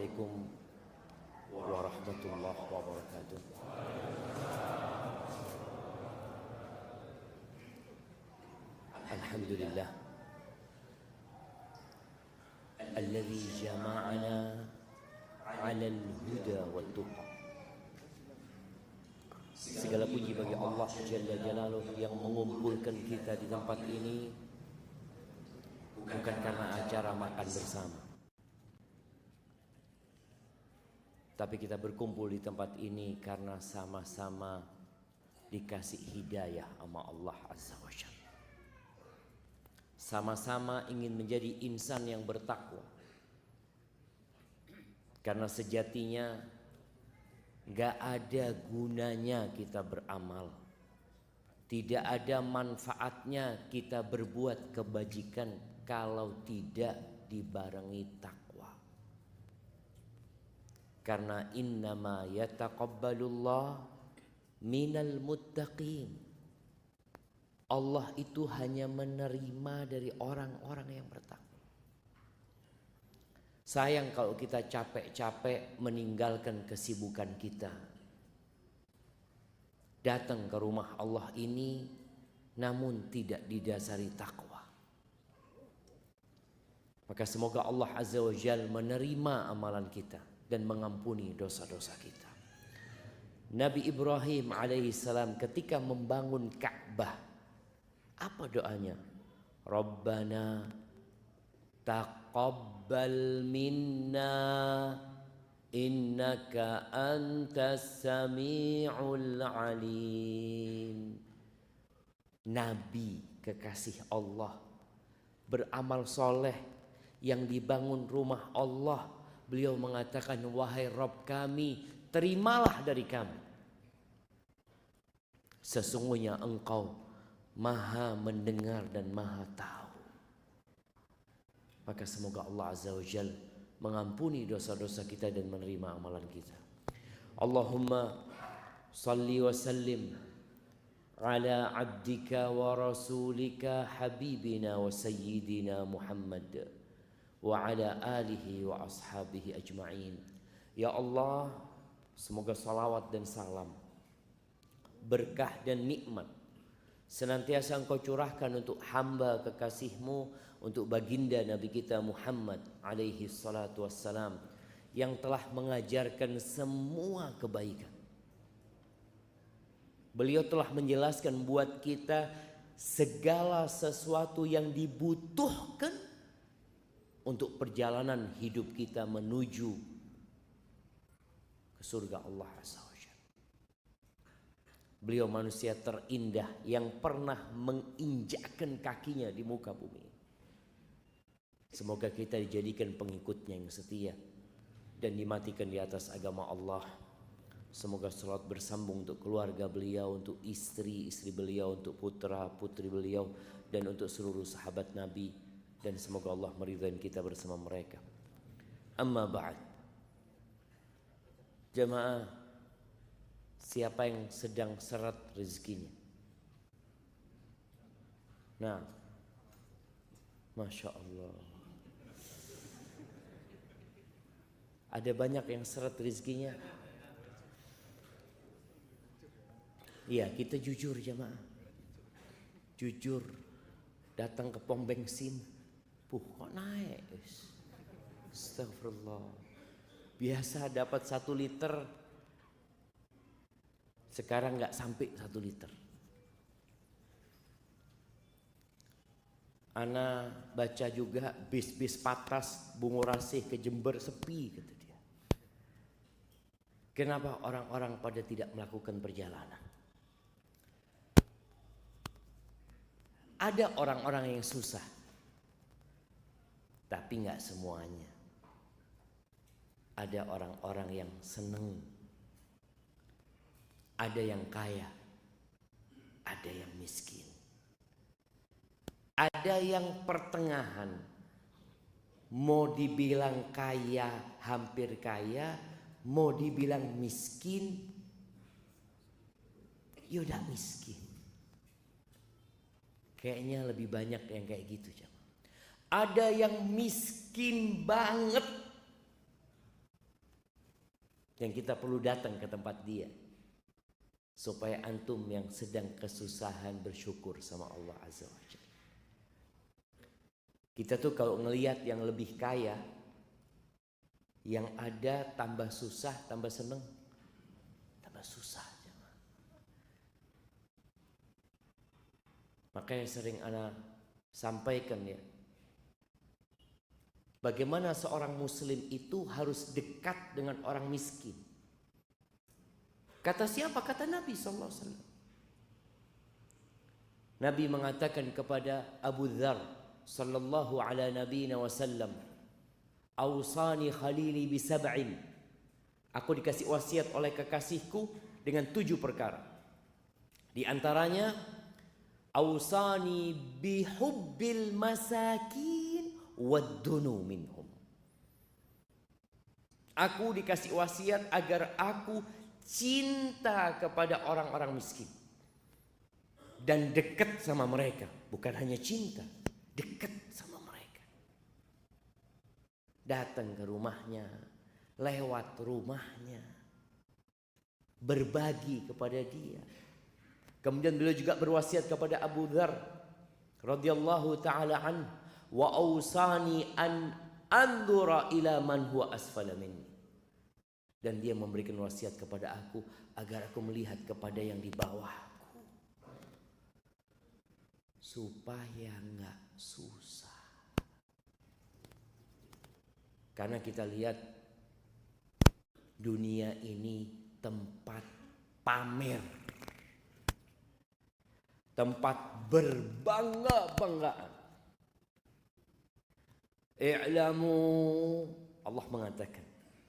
Assalamualaikum warahmatullahi wabarakatuh. Alhamdulillah alladzi jama'ana 'alal huda wat tuqa. Segala puji bagi Allah Jalla Jalaluh yang mengumpulkan kita di tempat ini bukan karena acara makan bersama, tapi kita berkumpul di tempat ini karena sama-sama dikasih hidayah sama Allah Azza wa Jalla. Sama-sama ingin menjadi insan yang bertakwa. Karena sejatinya gak ada gunanya kita beramal, tidak ada manfaatnya kita berbuat kebajikan kalau tidak dibarengi takwa. Karena innama yataqabbalullah minal muttaqin. Allah itu hanya menerima dari orang-orang yang bertakwa. Sayang kalau kita capek-capek meninggalkan kesibukan kita, datang ke rumah Allah ini namun tidak didasari takwa. Maka semoga Allah Azza wa Jalla menerima amalan kita dan mengampuni dosa-dosa kita. Nabi Ibrahim alaihissalam ketika membangun Ka'bah, apa doanya? Rabbana taqabbal minna innaka antas sami'ul alim. Nabi kekasih Allah beramal soleh yang dibangun rumah Allah, beliau mengatakan, wahai Rabb kami, terimalah dari kami. Sesungguhnya Engkau Maha mendengar dan Maha tahu. Maka semoga Allah Azza wa Jalla mengampuni dosa-dosa kita dan menerima amalan kita. Allahumma salli wa sallim ala abdika wa rasulika habibina wa sayyidina Muhammad wa ala alihi wa ashabihi ajma'in. Ya Allah, semoga salawat dan salam, berkah dan nikmat senantiasa Engkau curahkan untuk hamba kekasih-Mu, untuk baginda Nabi kita Muhammad alaihi salatu wassalam, yang telah mengajarkan semua kebaikan. Beliau telah menjelaskan buat kita segala sesuatu yang dibutuhkan untuk perjalanan hidup kita menuju ke surga Allah Azza wa Jalla. Beliau manusia terindah yang pernah menginjakkan kakinya di muka bumi. Semoga kita dijadikan pengikutnya yang setia dan dimatikan di atas agama Allah. Semoga salat bersambung untuk keluarga beliau, untuk istri-istri beliau, untuk putra-putri beliau, dan untuk seluruh sahabat Nabi. Dan semoga Allah meridhai kita bersama mereka. Amma ba'd. Jamaah, siapa yang sedang seret rezekinya? Nah, Masya Allah, ada banyak yang seret rezekinya. Iya, kita jujur jamaah, jujur. Datang ke pom bensin, kok naik? Astagfirullah. Biasa dapat 1 liter, sekarang nggak sampai 1 liter. Ana baca juga bis-bis Patas Bungurasih ke Jember sepi, kata dia. Kenapa orang-orang pada tidak melakukan perjalanan? Ada orang-orang yang susah, tapi nggak semuanya. Ada orang-orang yang seneng, ada yang kaya, ada yang miskin, ada yang pertengahan. Mau dibilang kaya, hampir kaya, mau dibilang miskin, ya udah miskin. Kayaknya lebih banyak yang kayak gitu. Ada yang miskin banget, yang kita perlu datang ke tempat dia, supaya antum yang sedang kesusahan bersyukur sama Allah Azza wa Jalla. Kita tuh kalau ngelihat yang lebih kaya, yang ada tambah susah, tambah seneng, tambah susah. Makanya sering ana sampaikan ya, bagaimana seorang muslim itu harus dekat dengan orang miskin. Kata siapa? Kata Nabi SAW. Nabi mengatakan kepada Abu Dzar sallallahu ala nabiyina wasallam, "Ausani khalili bi sab'in." Aku dikasih wasiat oleh kekasihku dengan 7 perkara. Di antaranya, ausani bihubbil masakin waddunu minhum. Aku dikasih wasiat agar aku cinta kepada orang-orang miskin dan dekat sama mereka. Bukan hanya cinta, dekat sama mereka. Datang ke rumahnya, lewat rumahnya, berbagi kepada dia. Kemudian beliau juga berwasiat kepada Abu Dzar radhiyallahu taala an, wa ausani an anzura ila man huwa asfala minni. Dan dia memberikan wasiat kepada aku agar aku melihat kepada yang di bawahku, supaya enggak susah. Karena kita lihat dunia ini tempat pamer, tempat berbangga-banggaan. I'lamu, Allah mengatakan,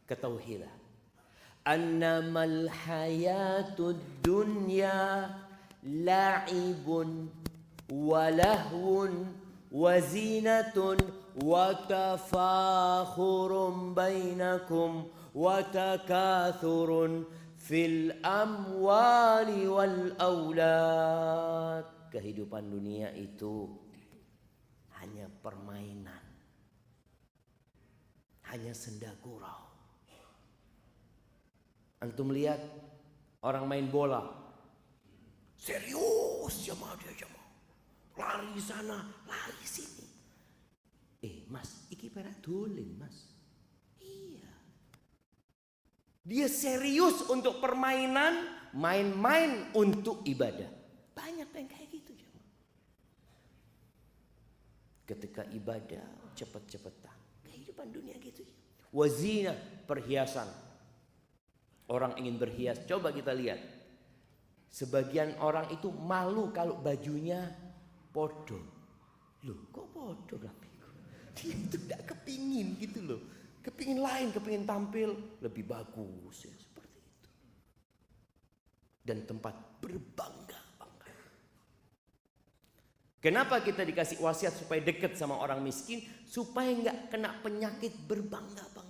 ketahuilah, annamal hayatud dunya la'ibun wa lahwun wa zinatun wa tafakhurun bainakum wa takathurun fil amwali wal aulad. Kehidupan dunia itu hanya permainan, hanya senda gurau. Antum lihat orang main bola, serius jamaah dia jamaah, lari sana, lari sini. Mas, iki perak dolen mas. Iya. Dia serius untuk permainan, main-main untuk ibadah. Banyak yang kayak gitu jamaah. Ketika ibadah cepet-cepetan. Kehidupan dunia gitu. Wazina, perhiasan. Orang ingin berhias, coba kita lihat. Sebagian orang itu malu kalau bajunya podo. Loh, kok podo rapiku? Dia itu tidak kepingin gitu loh. Kepingin lain, kepingin tampil lebih bagus ya, seperti itu. Dan tempat berbangga-bangga. Kenapa kita dikasih wasiat supaya dekat sama orang miskin? Supaya nggak kena penyakit berbangga-banggaan.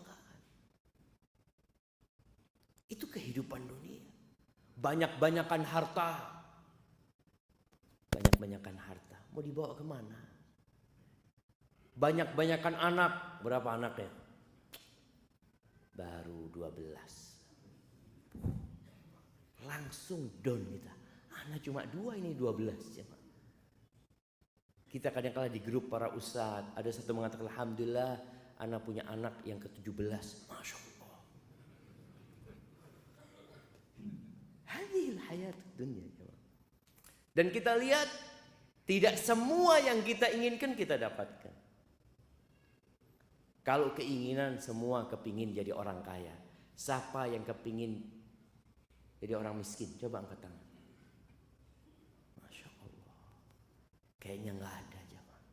Itu kehidupan dunia. Banyak-banyakan harta. Banyak-banyakan harta. Mau dibawa kemana? Banyak-banyakan anak. Berapa anaknya? Baru 12. Langsung down kita. Anak cuma 2, ini 12. Kita kadang-kala di grup para ustadz, ada satu mengatakan, alhamdulillah anak punya anak yang ke-17. Masya Allah. Hadhil hayat dunia. Dan kita lihat, tidak semua yang kita inginkan kita dapatkan. Kalau keinginan semua kepingin jadi orang kaya. Siapa yang kepingin jadi orang miskin? Coba angkat tangan. Masya Allah. Kayaknya gak ada jemaah.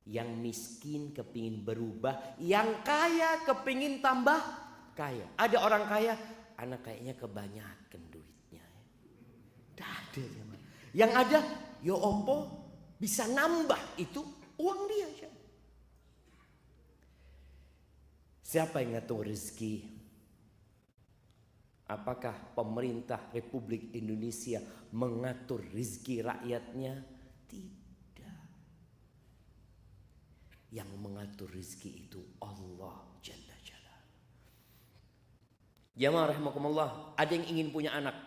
Yang miskin kepingin berubah, yang kaya kepingin tambah kaya. Ada orang kaya, anak kayaknya kebanyakan duitnya. Tidak ada jemaah. Yang ada, ya opo bisa nambah itu uang dia. Siapa yang ngatur rezeki? Apakah pemerintah Republik Indonesia mengatur rezeki rakyatnya? Tidak. Yang mengatur rezeki itu Allah Jalla Jalla. Jamaah rahimakumullah, ada yang ingin punya anak.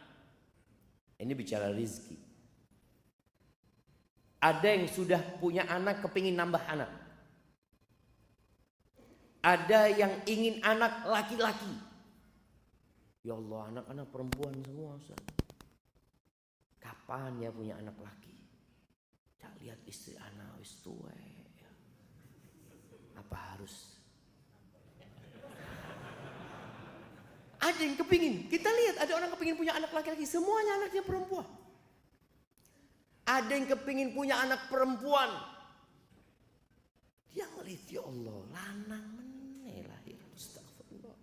Ini bicara rizki. Ada yang sudah punya anak, kepingin nambah anak. Ada yang ingin anak laki-laki. Ya Allah, anak-anak perempuan semua, Ustaz. Kapan ya punya anak laki? Cak lihat istri anak wis tuwe. Apa harus? Ada yang kepingin. Kita lihat ada orang kepingin punya anak laki-laki. Semuanya anaknya perempuan. Ada yang kepingin punya anak perempuan. Dia ngelihat, ya Allah, lanang meneh lahir. Astagfirullah.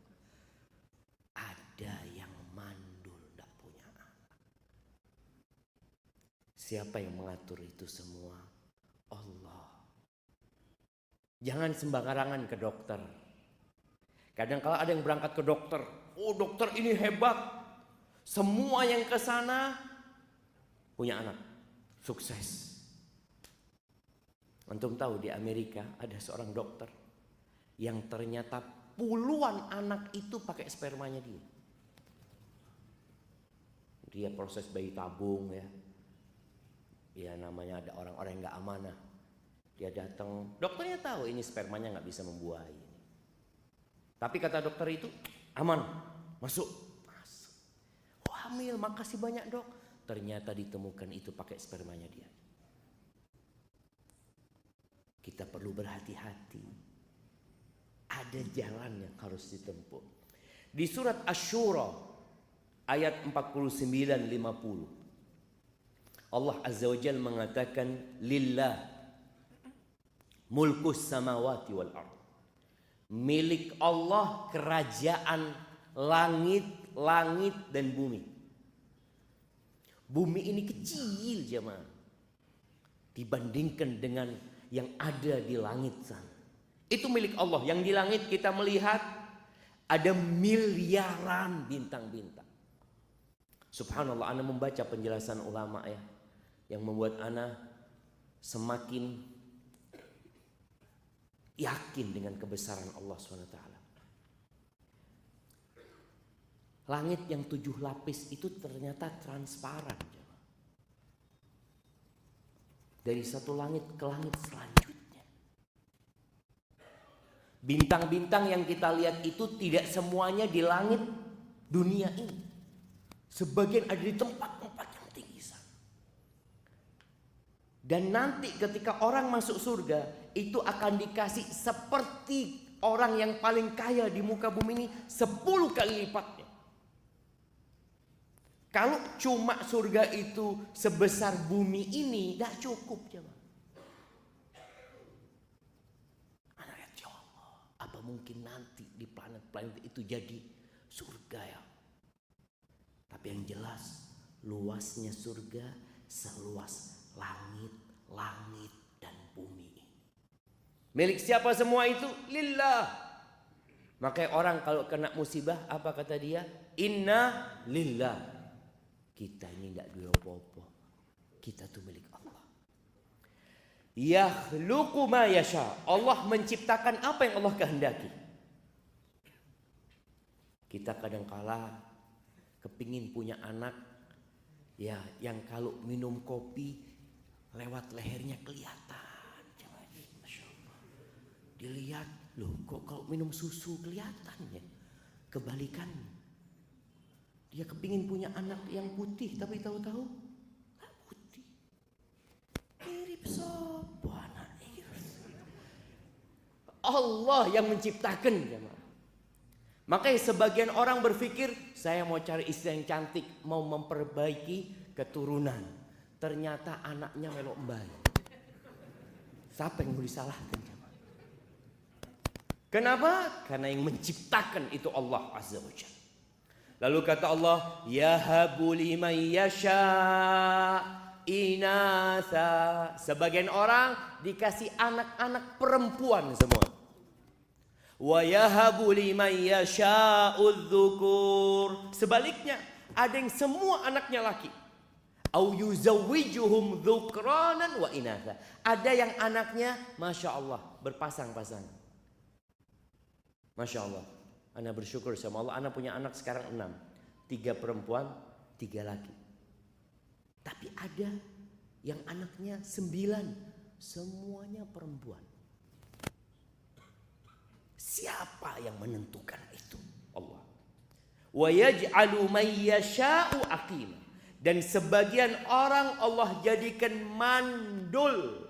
Ada yang mandul tidak punya anak. Siapa yang mengatur itu semua? Allah. Jangan sembarangan ke dokter. Kadang kala ada yang berangkat ke dokter. Oh, dokter ini hebat. Semua yang ke sana punya anak. Sukses. Antum tahu di Amerika ada seorang dokter yang ternyata puluhan anak itu pakai spermanya dia. Dia proses bayi tabung ya. Ya namanya ada orang-orang yang gak amanah. Dia datang, dokternya tahu ini spermanya gak bisa membuahi. Tapi kata dokter itu aman, masuk. Oh, hamil, makasih banyak dok. Ternyata ditemukan itu pakai spermanya dia. Kita perlu berhati-hati. Ada jalan yang harus ditempuh. Di surat Asy-Syura ayat 49-50. Allah Azza wa Jalla mengatakan lillah mulkus samawati wal ardh. Milik Allah kerajaan langit dan bumi. Bumi ini kecil jemaah dibandingkan dengan yang ada di langit sana. Itu milik Allah. Yang di langit kita melihat ada miliaran bintang-bintang. Subhanallah, ana membaca penjelasan ulama ya, yang membuat ana semakin yakin dengan kebesaran Allah SWT. Langit yang 7 lapis itu ternyata transparan. Dari satu langit ke langit selanjutnya. Bintang-bintang yang kita lihat itu tidak semuanya di langit dunia ini. Sebagian ada di tempat-tempat yang tinggi sana. Dan nanti ketika orang masuk surga, itu akan dikasih seperti orang yang paling kaya di muka bumi ini 10 kali lipatnya. Kalau cuma surga itu sebesar bumi ini, tidak cukup jemaah. Anak lihat, ya Allah, apa mungkin nanti di planet-planet itu jadi surga ya? Tapi yang jelas, luasnya surga seluas langit dan bumi. Milik siapa semua itu? Lillah. Makanya orang kalau kena musibah, apa kata dia? Inna lillah. Kita ini tidak dua apa-apa. Kita tuh milik Allah. Yakhluqu ma yasha. Allah menciptakan apa yang Allah kehendaki. Kita kadang-kala kepingin punya anak, ya yang kalau minum kopi lewat lehernya kelihatan. Masya Allah. Dilihat, loh kok kalau minum susu kelihatan ya. Kebalikannya. Dia kepingin punya anak yang putih, tapi tahu-tahu nggak putih. Mirip sopo anak itu. Allah yang menciptakan. Makanya sebagian orang berpikir, saya mau cari istri yang cantik, mau memperbaiki keturunan. Ternyata anaknya melok mbak. Siapa yang mau disalahkan? Kenapa? Karena yang menciptakan itu Allah Azza wa Jalla. Lalu kata Allah, yahabu liman yasha inatha. Sebagian orang dikasih anak-anak perempuan semua. Wa yahabu liman yasha'udz dzukur. Sebaliknya, ada yang semua anaknya laki. Au yuzawwijuhum dzukranan wa inatha. Ada yang anaknya Masya Allah berpasang-pasang. Masya Allah. Ana bersyukur sama Allah, ana punya anak sekarang 6. 3 perempuan, 3 laki. Tapi ada yang anaknya 9, semuanya perempuan. Siapa yang menentukan itu? Allah. Wa yaj'alu may yasha'u aqima. Dan sebagian orang Allah jadikan mandul.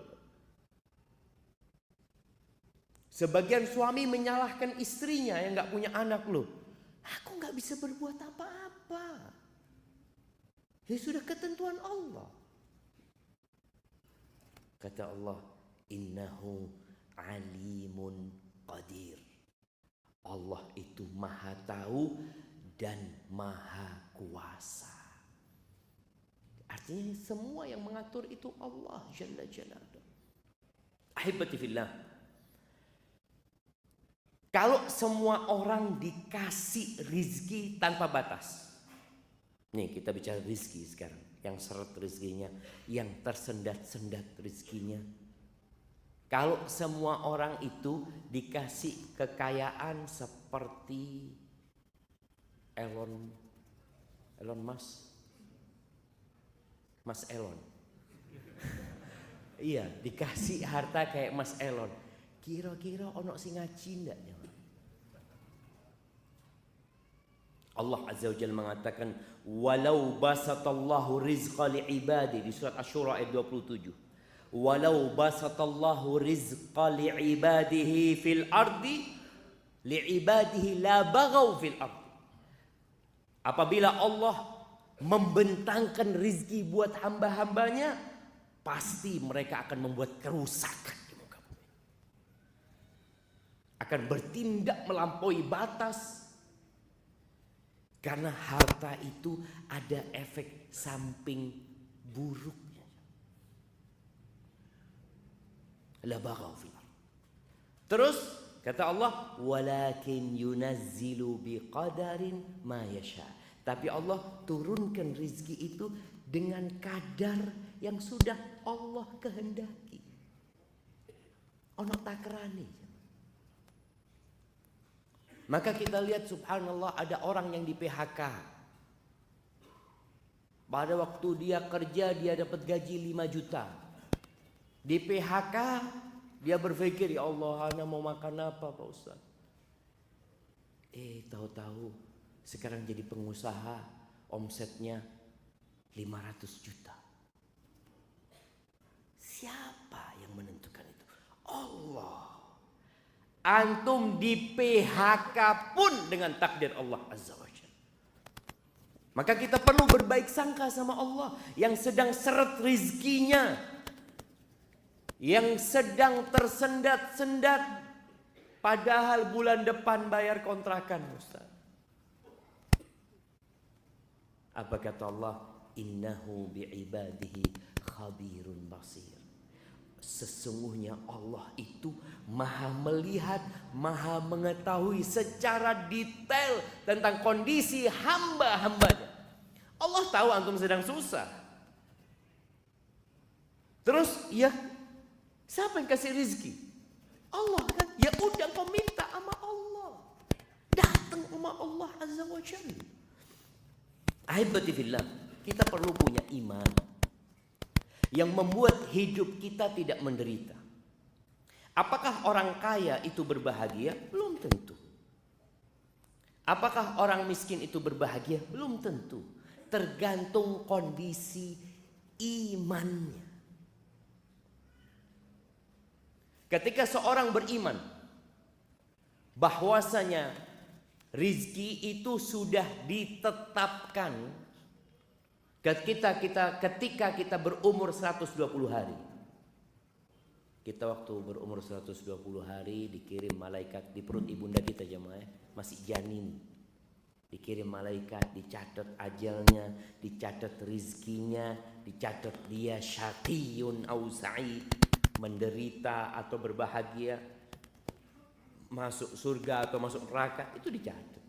Sebagian suami menyalahkan istrinya yang gak punya anak loh. Aku gak bisa berbuat apa-apa. Ya sudah ketentuan Allah. Kata Allah, innahu alimun qadir. Allah itu maha tahu dan maha kuasa. Artinya semua yang mengatur itu Allah Jalla Jalaluhu. Ahibati fillah. Kalau semua orang dikasih rizki tanpa batas. Nih kita bicara rizki sekarang. Yang seret rizkinya, yang tersendat-sendat rizkinya. Kalau semua orang itu dikasih kekayaan seperti Elon Musk. Mas Elon. Iya, dikasih harta kayak Mas Elon. Kira-kira ono sing ngaji ndak? Allah Azza wa Jalla mengatakan walau basatallahu rizqa li'ibadi di surat Asy-Syura ayat 27. Walau basatallahu rizqa li'ibadihi fil ardi li'ibadihi la baghaw fil ardi. Apabila Allah membentangkan rizki buat hamba-hambanya, pasti mereka akan membuat kerusakan di muka bumi. Akan bertindak melampaui batas. Karena harta itu ada efek samping buruknya. La baghaw fil ardh. Terus kata Allah, walakin yunazzilu biqadarin ma yasha. Tapi Allah turunkan rizki itu dengan kadar yang sudah Allah kehendaki. Ono takrani. Maka kita lihat subhanallah ada orang yang di PHK. Pada waktu dia kerja dia dapat gaji 5 juta. Di PHK dia berpikir, ya Allah, ana mau makan apa Pak Ustaz? Tahu-tahu sekarang jadi pengusaha, omsetnya 500 juta. Siapa yang menentukan itu? Allah. Antum di PHK pun dengan takdir Allah Azza wa Jalla. Maka kita perlu berbaik sangka sama Allah yang sedang seret rizkinya, yang sedang tersendat-sendat, padahal bulan depan bayar kontrakan Ustaz. Apa kata Allah? Innahu bi'ibadihi khabirun basir. Sesungguhnya Allah itu maha melihat, maha mengetahui secara detail tentang kondisi hamba-hambanya. Allah tahu antum sedang susah. Terus ya siapa yang kasih rizki? Allah kan. Ya udah kau minta sama Allah. Datang sama Allah Azza wa Jalla. Ahibati fillah, kita perlu punya iman yang membuat hidup kita tidak menderita. Apakah orang kaya itu berbahagia? Belum tentu. Apakah orang miskin itu berbahagia? Belum tentu. Tergantung kondisi imannya. Ketika seorang beriman bahwasanya rizki itu sudah ditetapkan ketika kita berumur 120 hari. Kita waktu berumur 120 hari dikirim malaikat di perut ibunda kita jemaah, masih janin. Dikirim malaikat, dicatat ajalnya, dicatat rizkinya, dicatat dia syaqiyun au sa'id, menderita atau berbahagia, masuk surga atau masuk neraka, itu dicatat.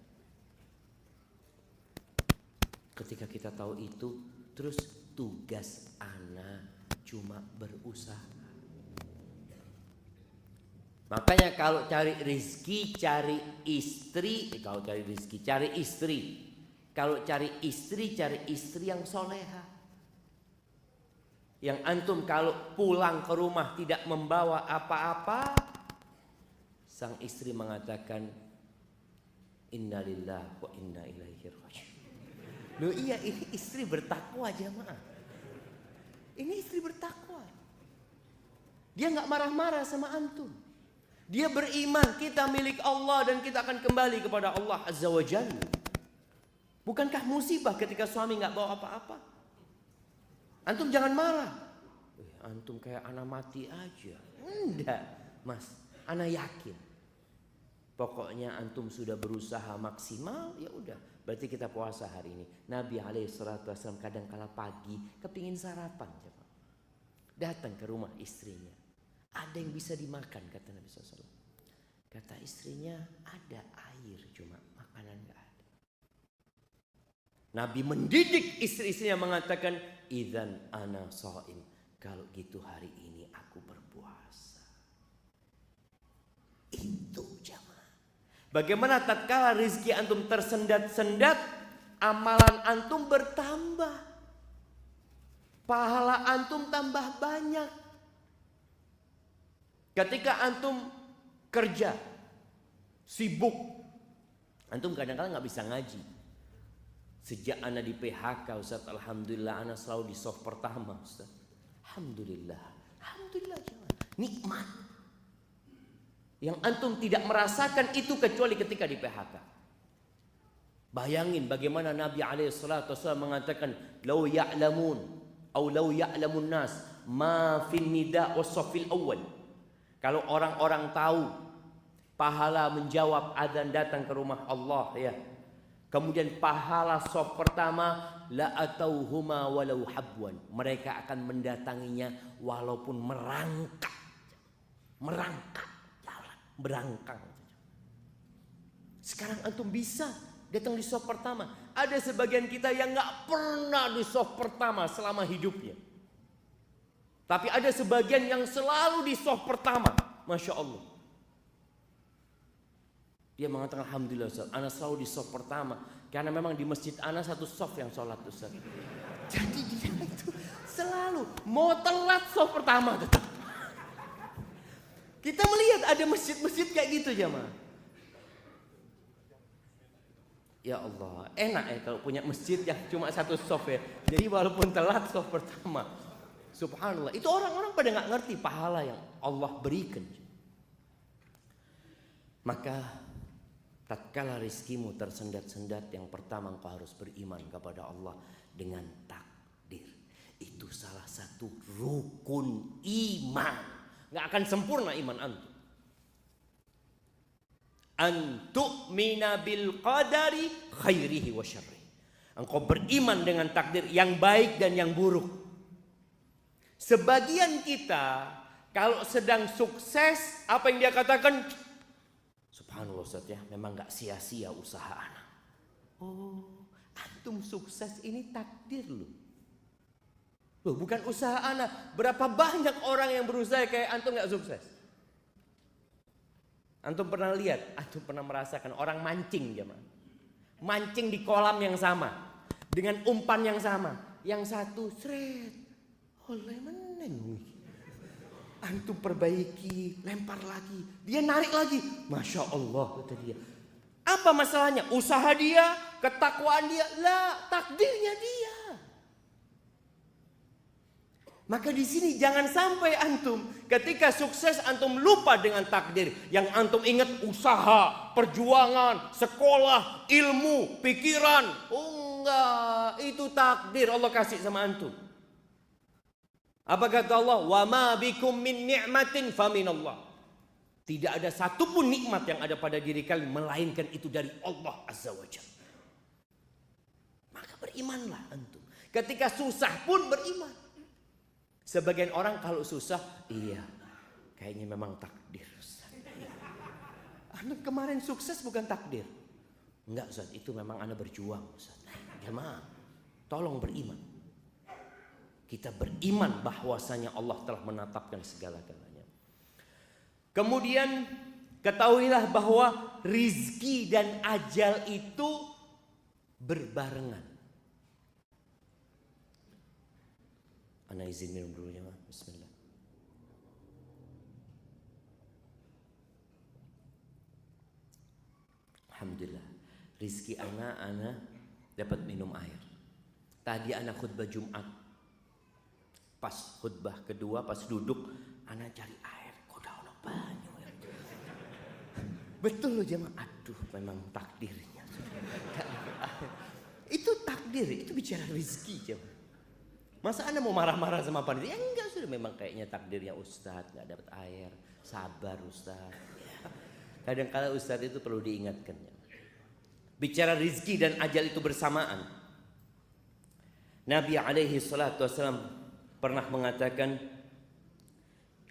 Ketika kita tahu itu, terus tugas anak cuma berusaha. Makanya kalau cari rezeki, cari istri. Kalau cari rezeki, cari istri. Kalau cari istri yang soleha. Yang antum kalau pulang ke rumah tidak membawa apa-apa, sang istri mengatakan, innalillahi wa inna ilaihi raji'un. Loh iya, ini istri bertakwa jamaah. Ini istri bertakwa. Dia nggak marah-marah sama antum. Dia beriman kita milik Allah dan kita akan kembali kepada Allah Azza wa Jalla. Bukankah musibah ketika suami nggak bawa apa-apa? Antum jangan marah. Antum kayak anak mati aja. Enggak, Mas. Anak yakin. Pokoknya antum sudah berusaha maksimal, ya udah. Berarti kita puasa hari ini. Nabi alaihissalam kadang kala pagi kepingin sarapan, datang ke rumah istrinya. Ada yang bisa dimakan, kata Nabi SAW. Kata istrinya, ada air, cuma makanan gak ada. Nabi mendidik istri-istrinya mengatakan, idzan ana shaim. Kalau gitu hari ini aku berpuasa. Itu jamaah. Bagaimana tatkala rezeki antum tersendat-sendat, amalan antum bertambah. Pahala antum tambah banyak. Ketika antum kerja, sibuk, antum kadang-kadang nggak bisa ngaji. Sejak anak di PHK, Ustaz, alhamdulillah anak selalu di soft pertama, Ustaz. Alhamdulillah, alhamdulillah, nikmat. Yang antum tidak merasakan itu kecuali ketika di PHK. Bayangin bagaimana Nabi alaihissalatu wassalam mengatakan, "Lau ya'lamun, atau lau ya'lamun nas, ma fin nida was-saffil awwal." Kalau orang-orang tahu pahala menjawab adzan datang ke rumah Allah, ya. Kemudian pahala shaf pertama, la atauhuma walau habwan. Mereka akan mendatanginya walaupun merangkak. Merangkak jalan, berangkang. Sekarang antum bisa datang di shaf pertama. Ada sebagian kita yang nggak pernah di shaf pertama selama hidupnya. Tapi ada sebagian yang selalu di shaf pertama. Masya Allah. Dia mengatakan, alhamdulillah Ustaz, ana selalu di shaf pertama. Karena memang di masjid ana satu shaf yang sholat Ustaz. Jadi dia itu selalu mau telat shaf pertama tetap. Kita melihat ada masjid-masjid kayak gitu jamaah. Ya Allah, enak ya kalau punya masjid yang cuma satu shaf ya. Jadi walaupun telat shaf pertama, subhanallah, itu orang-orang pada nggak ngerti pahala yang Allah berikan. Maka tatkala rizkimu tersendat-sendat, yang pertama engkau harus beriman kepada Allah dengan takdir. Itu salah satu rukun iman. Nggak akan sempurna iman antum. Antu'mina bil qadari khairihi wa syarrihi. Engkau beriman dengan takdir yang baik dan yang buruk. Sebagian kita kalau sedang sukses, apa yang dia katakan? Subhanallah Ustaz ya, memang gak sia-sia usaha anak. Oh, antum sukses ini takdir loh. Loh, bukan usaha anak. Berapa banyak orang yang berusaha kayak antum gak sukses? Antum pernah lihat, antum pernah merasakan orang mancing jemaah. Mancing di kolam yang sama, dengan umpan yang sama. Yang satu seret, oleh meneng. Antum perbaiki, lempar lagi, dia narik lagi. Masya Allah kata dia. Apa masalahnya? Usaha dia, ketakwaan dia, lah takdirnya dia. Maka di sini jangan sampai antum ketika sukses antum lupa dengan takdir. Yang antum ingat usaha, perjuangan, sekolah, ilmu, pikiran. Oh enggak, itu takdir Allah kasih sama antum. Apa kata Allah? Wa ma bikum min ni'matin faminallah. Tidak ada satupun nikmat yang ada pada diri kalian melainkan itu dari Allah Azza wa Jalla. Maka berimanlah antum. Ketika susah pun beriman. Sebagian orang kalau susah, iya, kayaknya memang takdir. Anak kemarin sukses bukan takdir. Enggak Ustaz, itu memang anak berjuang Ustaz. Jemaah, tolong beriman. Kita beriman bahwasanya Allah telah menetapkan segala-galanya. Kemudian ketahuilah bahwa rizki dan ajal itu berbarengan. Ana izin minum dulu ya, bismillah. Alhamdulillah, rizki ana dapat minum air. Tadi ana khutbah Jumat, pas khutbah kedua, pas duduk, ana cari air. Kok dah ono banyu ya? Betul loh jemaah. Aduh, memang takdirnya. Itu takdir, itu bicara rizki jemaah. Masa anda mau marah-marah sama panitia? Ya enggak, sudah memang kayaknya takdirnya Ustadz nggak dapat air. Sabar Ustadz. Ya. Kadang-kala Ustadz itu perlu diingatkan. Ya. Bicara rizki dan ajal itu bersamaan. Nabi alaihi salatu wassalam pernah mengatakan,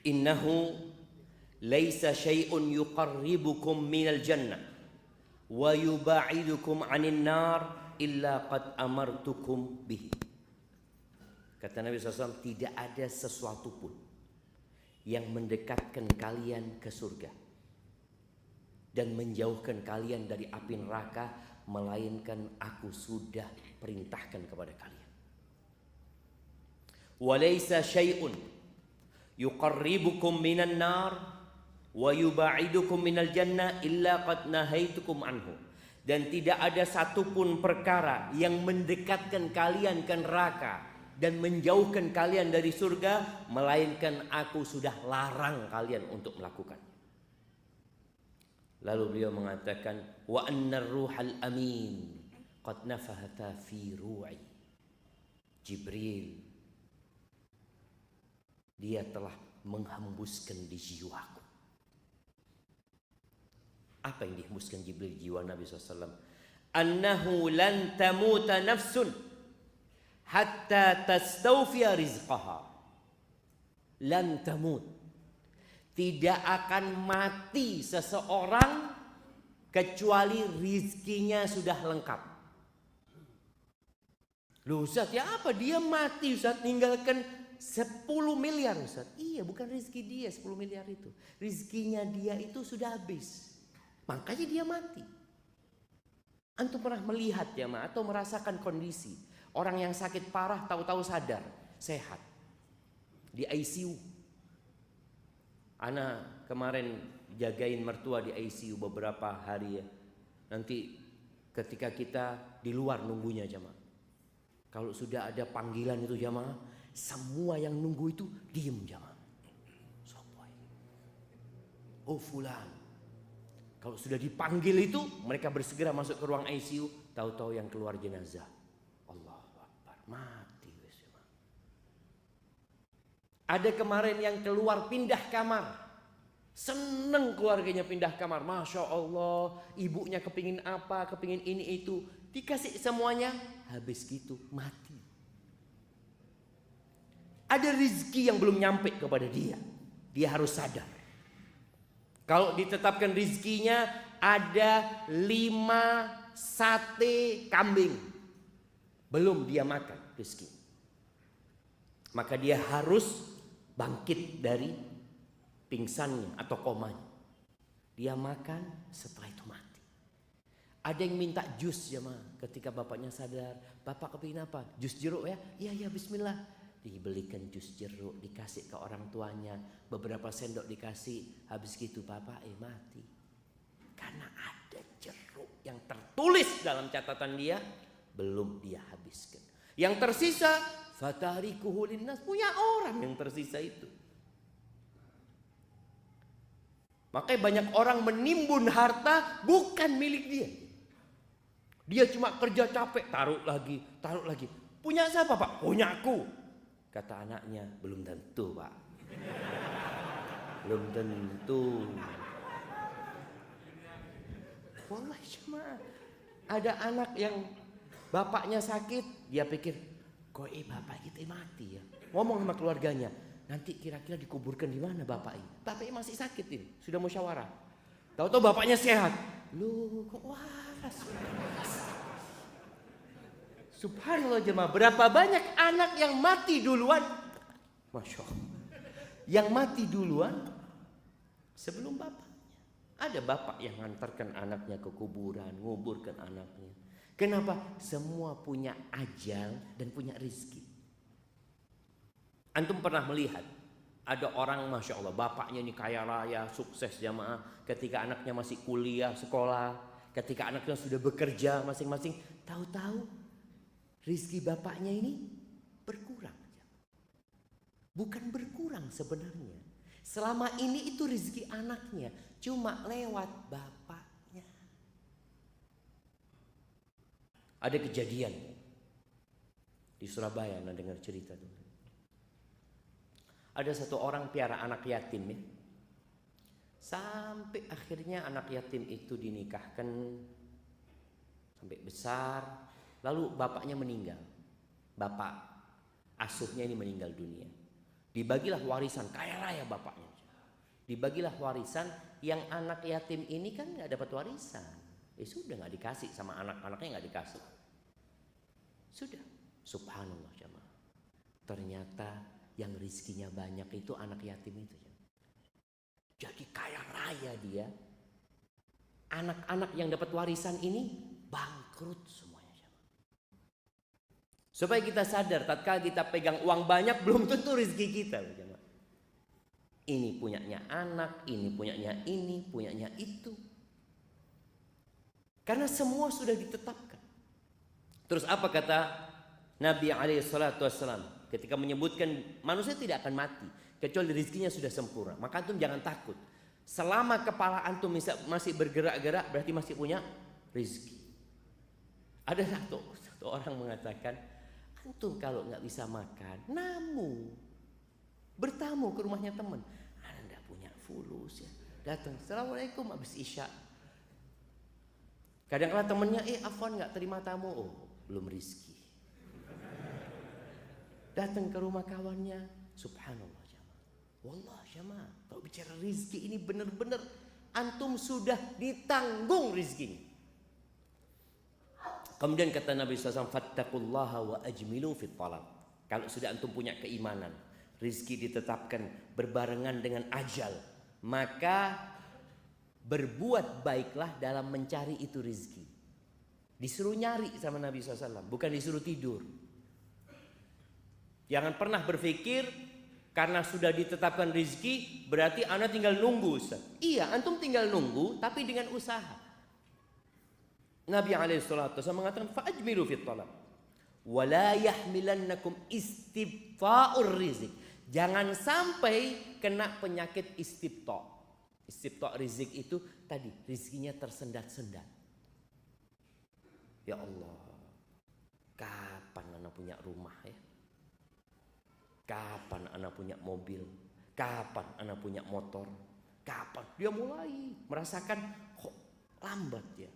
innahu laisa syai'un yuqarribukum minal jannah wa yuba'idukum 'anil nar illa qad amartukum bihi. Kata Nabi SAW, tidak ada sesuatu pun yang mendekatkan kalian ke surga dan menjauhkan kalian dari api neraka, melainkan aku sudah perintahkan kepada kalian. Walaysa syai'un yuqarribukum minan nar wa yuba'idukum minal jannah illa qad nahaitukum anhu. Dan tidak ada satupun perkara yang mendekatkan kalian ke neraka dan menjauhkan kalian dari surga, melainkan aku sudah larang kalian untuk melakukan. Lalu beliau mengatakan, wa annar ruhal amin qad nafahata fi ru'i. Jibril, dia telah menghembuskan di jiwaku. Apa yang dihembuskan Jibril di jiwa Nabi SAW? Annahu lan tamuta nafsun hatta tastawfiya rizqaha. Lan tamut. Tidak akan mati seseorang kecuali rizkinya sudah lengkap. Loh Ustaz, ya apa dia mati Ustaz, ninggalkan 10 miliar Ustaz? Iya, bukan rizki dia 10 miliar itu. Rizkinya dia itu sudah habis. Makanya dia mati. Antum pernah melihat ya atau merasakan kondisi orang yang sakit parah tahu-tahu sadar, sehat, di ICU. Ana kemarin jagain mertua di ICU beberapa hari ya. Nanti ketika kita di luar nunggunya jamaah, kalau sudah ada panggilan itu jamaah, semua yang nunggu itu diem jamaah. Sopoy. Oh fulan. Kalau sudah dipanggil itu mereka bersegera masuk ke ruang ICU, tahu-tahu yang keluar jenazah. Mati. Ada kemarin yang keluar pindah kamar, seneng keluarganya pindah kamar, masya Allah, ibunya kepingin apa, kepingin ini itu, dikasih semuanya, habis gitu mati. Ada rezeki yang belum nyampe kepada dia, dia harus sadar. Kalau ditetapkan rezekinya ada 5 sate kambing, belum dia makan rezeki, maka dia harus bangkit dari pingsannya atau komanya. Dia makan, setelah itu mati. Ada yang minta jus ya ketika bapaknya sadar, bapak kepingin apa? Jus jeruk ya? Iya bismillah. Dibelikan jus jeruk, dikasih ke orang tuanya, beberapa sendok dikasih, habis gitu bapak mati. Karena ada jeruk yang tertulis dalam catatan dia, belum dia habiskan. Yang tersisa fatarikuhu linnas, punya orang yang tersisa itu. Makanya banyak orang menimbun harta bukan milik dia. Dia cuma kerja capek, taruh lagi. Punya siapa Pak? Punyaku. Kata anaknya, belum tentu Pak. Belum tentu. Wallahi cuma ada anak yang bapaknya sakit, dia pikir, kok bapak kita mati ya. Ngomong sama keluarganya, nanti kira-kira dikuburkan di mana bapak ini? Bapaknya masih sakit ini, sudah musyawarah. Tahu-tahu bapaknya sehat. Loh, kok waras? Subhanallah jemaah, berapa banyak anak yang mati duluan? Masya Allah. Yang mati duluan sebelum bapaknya. Ada bapak yang hantarkan anaknya ke kuburan, nguburkan anaknya. Kenapa? Semua punya ajal dan punya rizki. Antum pernah melihat ada orang, Masya Allah, bapaknya ini kaya raya, sukses jamaah. Ketika anaknya masih kuliah, sekolah, ketika anaknya sudah bekerja masing-masing, tahu-tahu rizki bapaknya ini berkurang. Bukan berkurang sebenarnya. Selama ini itu rizki anaknya, cuma lewat bapaknya. Ada kejadian di Surabaya, Anda dengar cerita tuh. Ada satu orang piara anak yatim ya. Sampai akhirnya anak yatim itu dinikahkan sampai besar, lalu bapaknya meninggal. Bapak asuhnya ini meninggal dunia. Dibagilah warisan, kaya raya bapaknya. Dibagilah warisan, yang anak yatim ini kan nggak dapat warisan. Sudah nggak dikasih sama anak-anaknya, nggak dikasih. Sudah, subhanallah jamaah. Ternyata yang rizkinya banyak itu anak yatim itu. Jadi kaya raya dia. Anak-anak yang dapat warisan ini bangkrut semuanya. Supaya kita sadar, tatkala kita pegang uang banyak belum tentu rezeki kita. Ini punyanya anak, ini punyanya ini, punyanya itu. Karena semua sudah ditetapkan. Terus apa kata Nabi SAW ketika menyebutkan manusia tidak akan mati kecuali rezekinya sudah sempurna. Maka antum jangan takut. Selama kepala antum masih bergerak-gerak berarti masih punya rezeki. Ada satu orang mengatakan, antum kalau nggak bisa makan, bertamu ke rumahnya teman. Anda punya fulus ya, datang, assalamualaikum habis isya. Kadang-kadang temennya, afwan nggak terima tamu, belum rezeki. Datang ke rumah kawannya, subhanallah jamaah. Wallah jamaah, kalau bicara rezeki ini benar-benar antum sudah ditanggung rezekinya. Kemudian kata Nabi SAW, fattaqullaha wa ajmilu fit talab. Kalau sudah antum punya keimanan, rezeki ditetapkan berbarengan dengan ajal, maka berbuat baiklah dalam mencari itu rezeki. Disuruh nyari sama Nabi SAW, bukan disuruh tidur. Jangan pernah berpikir karena sudah ditetapkan rezeki berarti anda tinggal nunggu. Iya, antum tinggal nunggu tapi dengan usaha. Nabi SAW mengatakan fa'ajmilu fit talab wa la yahmilannakum istibta'ur rizq. Jangan sampai kena penyakit istibta'. Istibta' rizq itu tadi rizkinya tersendat-sendat. Ya Allah, kapan anak punya rumah ya? Kapan anak punya mobil? Kapan anak punya motor? Kapan? Dia mulai merasakan kok lambat ya.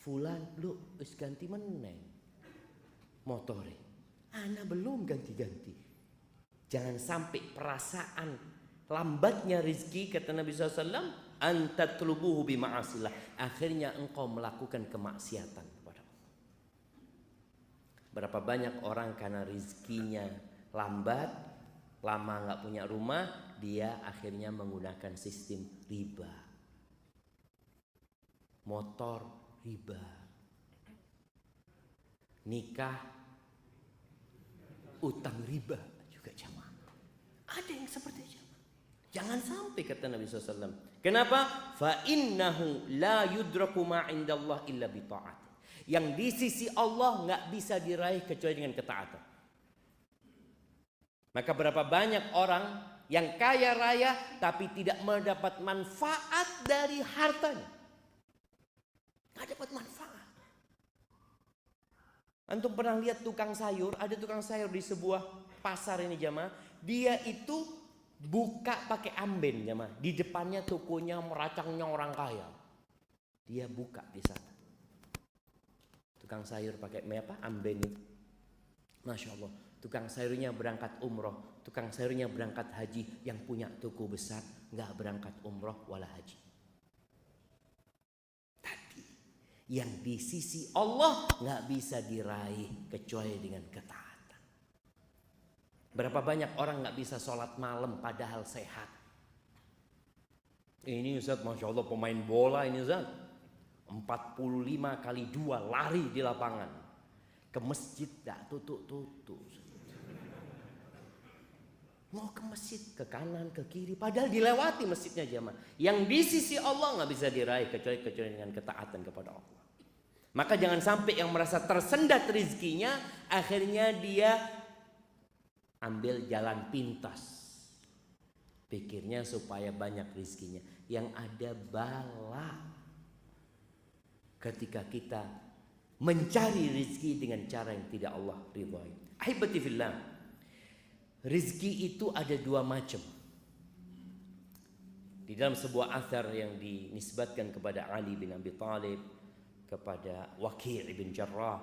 Fulan lu wis ganti meneng motore. Anak belum ganti-ganti. Jangan sampai perasaan lambatnya rezeki, kata Nabi SAW, antatlubuhu bima'asillah. Akhirnya engkau melakukan kemaksiatan kepada Allah. Berapa banyak orang karena rezekinya lambat, lama nggak punya rumah, dia akhirnya menggunakan sistem riba. Motor riba. Nikah utang riba juga jamaah. Ada yang seperti itu. Jangan sampai, kata Nabi SAW. Kenapa? Fa innahu la yudraku ma indallah illa bi ta'at. Yang di sisi Allah nggak bisa diraih kecuali dengan ketaatan. Maka berapa banyak orang yang kaya raya tapi tidak mendapat manfaat dari hartanya. Nggak dapat manfaat. Antum pernah lihat tukang sayur? Ada tukang sayur di sebuah pasar ini jamaah. Dia itu buka pakai amben jamaah. Di depannya tokonya meracangnya orang kaya. Dia buka di sana. Tukang sayur pakai apa? Amben itu. Masya Allah. Tukang sayurnya berangkat umroh, tukang sayurnya berangkat haji, yang punya toko besar nggak berangkat umroh wala haji. Tapi yang di sisi Allah nggak bisa diraih kecuali dengan ketaatan. Berapa banyak orang nggak bisa sholat malam padahal sehat. Ini Ustaz, Masya Allah pemain bola ini Ustaz. 45 kali 2 lari di lapangan. Ke masjid tak tutup-tutup. Mau ke masjid, ke kanan, ke kiri. Padahal dilewati masjidnya jamaah. Yang di sisi Allah nggak bisa diraih kecuali dengan ketaatan kepada Allah. Maka jangan sampai yang merasa tersendat rezekinya, akhirnya dia ambil jalan pintas. Pikirnya supaya banyak rezekinya. Yang ada bala. Ketika kita mencari rezeki dengan cara yang tidak Allah ridhai. Ahibati fillah. Rizki itu ada 2 macam. Di dalam sebuah athar yang dinisbatkan kepada Ali bin Abi Thalib, kepada Waqi' bin Jarrah,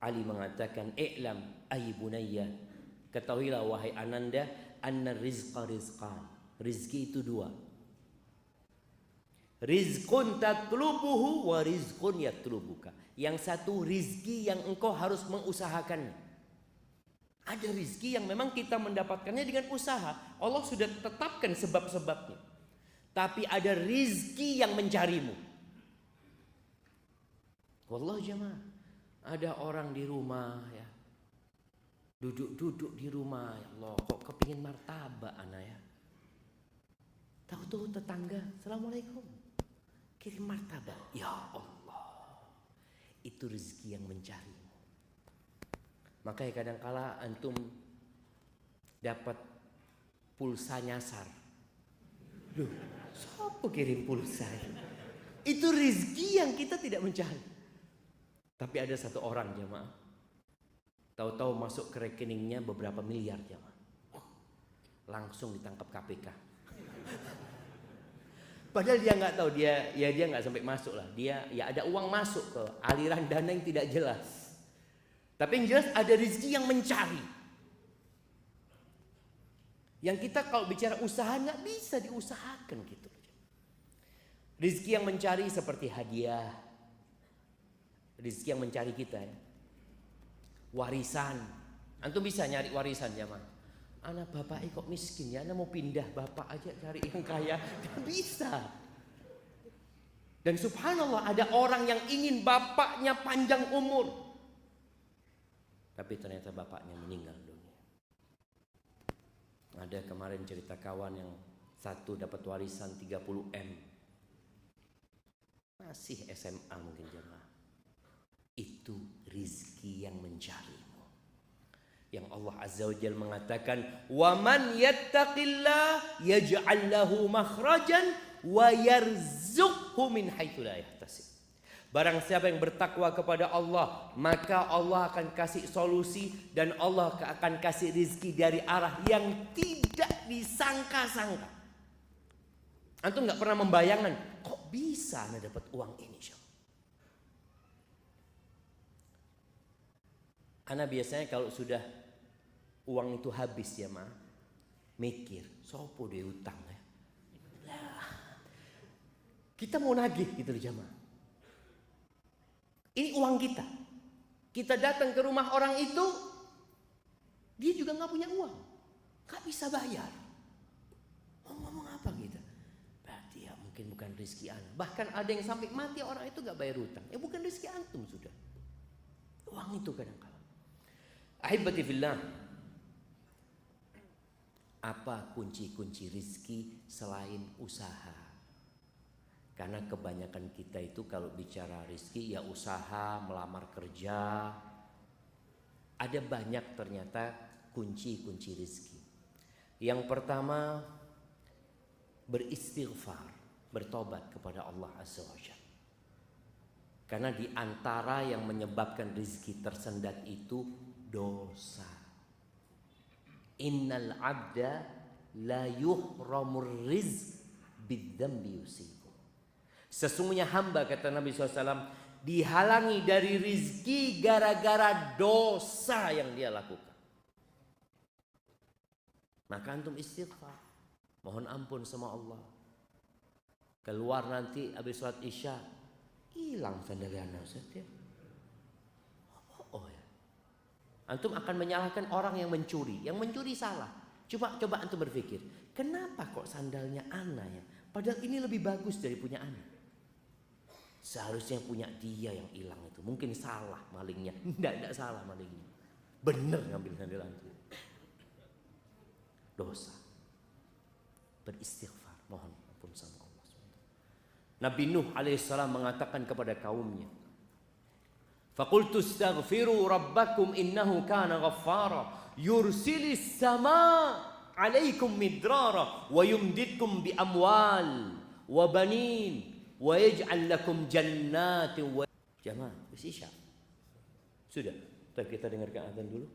Ali mengatakan, "I'lam ay bunayya, ketahuilah wahai ananda, anna rizqa rizqan." Rizki itu 2. Rizqun tatlubuhu wa rizqun yatlubuka. Yang satu rizki yang engkau harus mengusahakannya. Ada rizki yang memang kita mendapatkannya dengan usaha. Allah sudah tetapkan sebab-sebabnya. Tapi ada rizki yang mencarimu. Wallah jemaah, ada orang di rumah ya, duduk-duduk di rumah, ya Allah, kok kepingin martabak anak ya. Tahu-tahu tetangga, Assalamualaikum, kirim martabak. Ya Allah, itu rezeki yang mencari. Makanya kadangkala antum dapat pulsa nyasar. Loh, siapa kirim pulsa? Itu rezeki yang kita tidak mencari. Tapi ada satu orang jemaah, tahu-tahu masuk ke rekeningnya beberapa miliar jemaah. Langsung ditangkap KPK. Padahal dia nggak tahu, dia nggak sampai masuk lah. Dia ya ada uang masuk ke aliran dana yang tidak jelas. Tapi yang jelas ada rezeki yang mencari. Yang kita kalau bicara usaha nggak bisa diusahakan gitu. Rezeki yang mencari seperti hadiah. Rezeki yang mencari kita ya. Warisan. Antum bisa nyari warisan jamaah. Anak bapak kok miskin ya, anak mau pindah bapak aja cari yang kaya. Gak bisa. Dan subhanallah ada orang yang ingin bapaknya panjang umur. Tapi ternyata bapaknya meninggal dunia. Ada kemarin cerita kawan yang satu dapat warisan 30 M. Masih SMA mungkin jemaah. Itu rizki yang mencarimu. Yang Allah Azza wa Jalla mengatakan, "Wa man yattaqillah yaj'al lahu makhrajan wa yarzuqhu min haitsu la yahtasib." Barang siapa yang bertakwa kepada Allah, maka Allah akan kasih solusi dan Allah akan kasih rizki dari arah yang tidak disangka-sangka. Antum nggak pernah membayangkan, kok bisa anda dapat uang ini? Ana biasanya kalau sudah uang itu habis ya mah, mikir, sopo dia utang ya. Kita mau nagih gitu loh jamaah. Ini uang kita. Kita datang ke rumah orang itu, dia juga nggak punya uang, nggak bisa bayar. Mau ngomong apa kita? Berarti ya mungkin bukan rezeki ana. Bahkan ada yang sampai mati orang itu nggak bayar utang. Ya bukan rezeki antum sudah. Uang itu kadang-kadang. Ahibati fillah. Apa kunci-kunci rezeki selain usaha? Karena kebanyakan kita itu kalau bicara rezeki ya usaha, melamar kerja. Ada banyak ternyata kunci-kunci rezeki. Yang pertama, beristighfar, bertobat kepada Allah Azza wa Jalla. Karena di antara yang menyebabkan rezeki tersendat itu dosa. Innal abda la yuhramur rizq bidzambi yusibu. Sesungguhnya hamba, kata Nabi SAW, dihalangi dari rizki gara-gara dosa yang dia lakukan. Maka antum istighfar, mohon ampun sama Allah. Keluar nanti habis sholat isya, hilang sandal anak Ustaz ya. Oh ya. Antum akan menyalahkan orang yang mencuri. Yang mencuri salah. Coba antum berpikir, kenapa kok sandalnya ana ya Padahal ini lebih bagus dari punya anak. Seharusnya punya dia yang hilang itu. Mungkin salah malingnya. Tidak salah malingnya. Benar ngambil sandal antum. Dosa. Beristighfar, mohon ampun sama Allah. Nabi Nuh alaihissalam mengatakan kepada kaumnya, faqultu astaghfiru rabbakum innahu kana ghaffara yursilis sama alaikum midrara wa yumditkum bi amwal wa banin wa yaj'al lakum jannatin wa jamaah isya. Sudah, kita dengarkan azan dulu.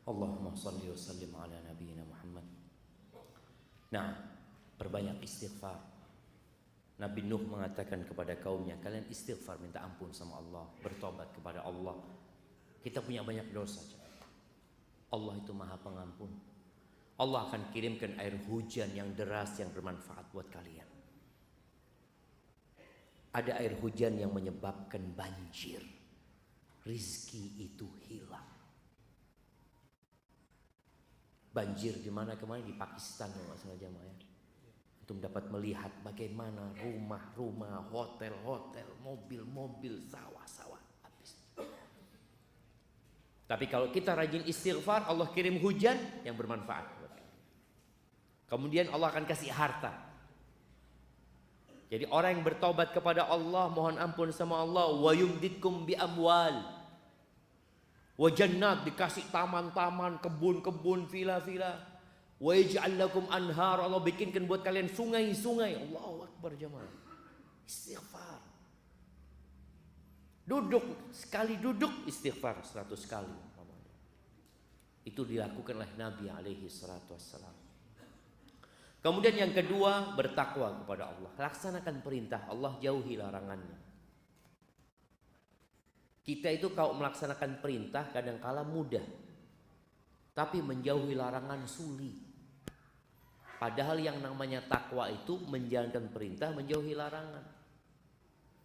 Allahumma salli wa sallim ala nabiyyina Muhammad. Nah, perbanyak istighfar. Nabi Nuh mengatakan kepada kaumnya, kalian istighfar, minta ampun sama Allah, bertobat kepada Allah. Kita punya banyak dosa. Allah itu Maha Pengampun. Allah akan kirimkan air hujan yang deras yang bermanfaat buat kalian. Ada air hujan yang menyebabkan banjir. Rizki itu hilang. Banjir di mana kemarin di Pakistan kalau nggak salah jamaah ya. Antum dapat melihat bagaimana rumah-rumah, hotel-hotel, mobil-mobil, sawah-sawah habis. Tapi kalau kita rajin istighfar, Allah kirim hujan yang bermanfaat. Kemudian Allah akan kasih harta. Jadi orang yang bertobat kepada Allah, mohon ampun sama Allah, wa yumditkum bi amwal wa jannat, dikasih taman-taman, kebun-kebun, villa-villa. Wa yaj'al lakum anhar, Allah bikinkan buat kalian sungai-sungai. Allahu akbar jemaah. Istighfar. Duduk, sekali duduk istighfar 100 kali. Itu dilakukan oleh Nabi alaihi salatu wassalam. Kemudian yang kedua, bertakwa kepada Allah. Laksanakan perintah Allah, jauhi larangannya. Kita itu kalau melaksanakan perintah kadangkala mudah, tapi menjauhi larangan sulit. Padahal yang namanya takwa itu menjalankan perintah, menjauhi larangan.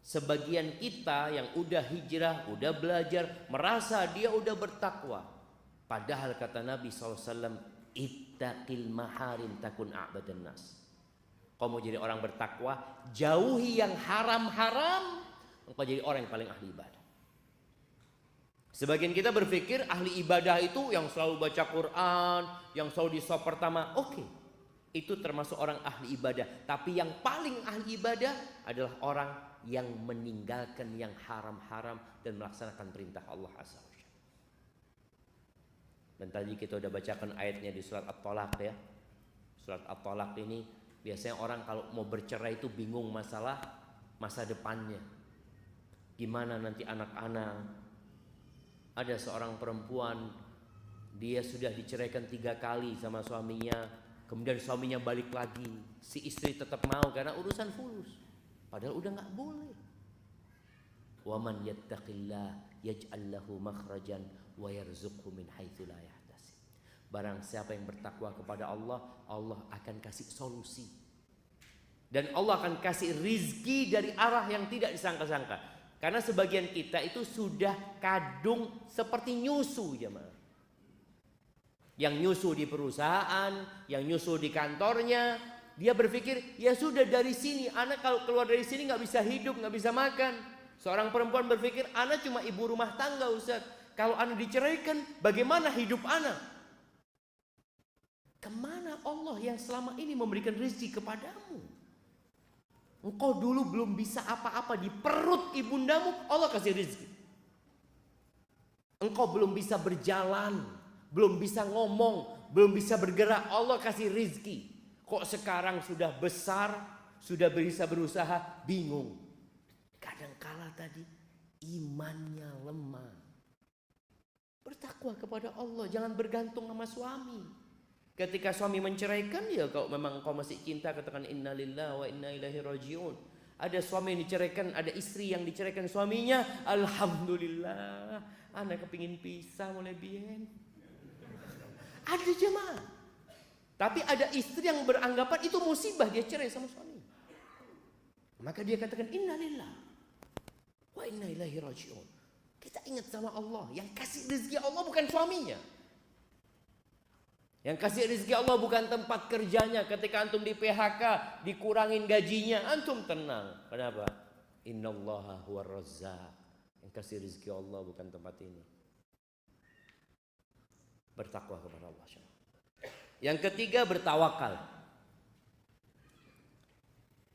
Sebagian kita yang udah hijrah, udah belajar, merasa dia udah bertakwa. Padahal kata Nabi SAW, ittaqil maharim takun a'badan nas. Kau mau jadi orang bertakwa, jauhi yang haram-haram, engkau jadi orang yang paling ahli ibadah. Sebagian kita berpikir ahli ibadah itu yang selalu baca Quran, yang selalu di shaf pertama. Oke, itu termasuk orang ahli ibadah. Tapi yang paling ahli ibadah adalah orang yang meninggalkan yang haram-haram dan melaksanakan perintah Allah Azza wa Jalla. Dan tadi kita udah bacakan ayatnya di surat At-Talaq ya. Surat At-Talaq ini biasanya orang kalau mau bercerai itu bingung masalah masa depannya. Gimana nanti anak-anak. Ada seorang perempuan, dia sudah diceraikan 3 kali sama suaminya, kemudian suaminya balik lagi, si istri tetap mau karena urusan fulus, padahal udah nggak boleh. Wa man yattaqillah yaj'al lahu makhrajan wa yarzuqhu min haitsu la yahtasib. Barang siapa yang bertakwa kepada Allah, Allah akan kasih solusi. Dan Allah akan kasih rizki dari arah yang tidak disangka-sangka. Karena sebagian kita itu sudah kadung seperti nyusu jemaah. Yang nyusu di perusahaan, yang nyusu di kantornya, dia berpikir ya sudah dari sini, anak kalau keluar dari sini nggak bisa hidup, nggak bisa makan. Seorang perempuan berpikir anak cuma ibu rumah tangga Ustaz. Kalau anak diceraikan, bagaimana hidup anak? Kemana Allah yang selama ini memberikan rezeki kepadamu? Engkau dulu belum bisa apa-apa di perut ibundamu, Allah kasih rezeki. Engkau belum bisa berjalan, belum bisa ngomong, belum bisa bergerak, Allah kasih rezeki. Kok sekarang sudah besar, sudah bisa berusaha, bingung. Kadangkala tadi imannya lemah. Bertakwa kepada Allah, jangan bergantung sama suami. Ketika suami menceraikan, ya kalau memang kau masih cinta, katakan innalillahi wa inna ilaihi rajiun. Ada suami yang diceraikan, ada istri yang diceraikan suaminya, alhamdulillah, anak kepingin pisah mulai bien. Ada jemaah. Tapi ada istri yang beranggapan itu musibah, dia cerai sama suami. Maka dia katakan innalillahi wa inna ilaihi rajiun. Kita ingat sama Allah, yang kasih rezeki Allah bukan suaminya. Yang kasih rezeki Allah bukan tempat kerjanya. Ketika antum di PHK, dikurangin gajinya, antum tenang. Kenapa? Innallaha huwar razzaq. Yang kasih rezeki Allah bukan tempat ini. Bertakwa kepada Allah. Yang ketiga, bertawakal.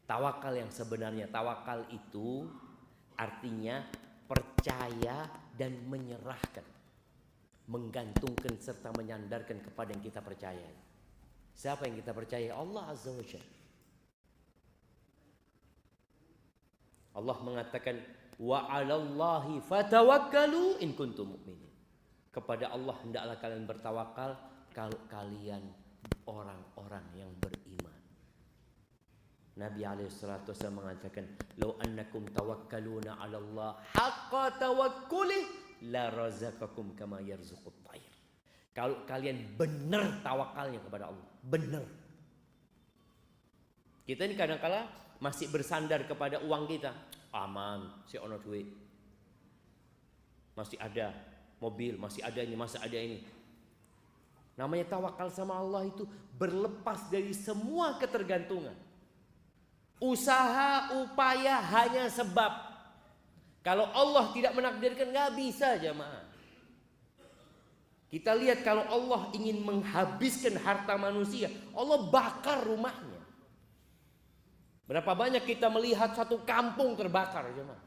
Tawakal yang sebenarnya, tawakal itu artinya percaya dan menyerahkan. Menggantungkan serta menyandarkan kepada yang kita percaya. Siapa yang kita percaya? Allah Azza wa Jalla. Allah mengatakan wa 'alallahi fatawakkalu in kuntum mu'minin. Kepada Allah hendaklah kalian bertawakal kalau kalian orang-orang yang beriman. Nabi alaihi salatu wasallam mengatakan law annakum tawakkaluna 'ala Allah haqqa tawakkulih la razaqakum kama yarzuqut tayr. Kalau kalian benar tawakalnya kepada Allah, benar. Kita ini kadang-kala masih bersandar kepada uang kita. Aman, si ono duit. Masih ada mobil, masih ada ini, masih ada ini. Namanya tawakal sama Allah itu berlepas dari semua ketergantungan. Usaha, upaya hanya sebab. Kalau Allah tidak menakdirkan, nggak bisa jemaah. Kita lihat kalau Allah ingin menghabiskan harta manusia, Allah bakar rumahnya. Berapa banyak kita melihat satu kampung terbakar jemaah.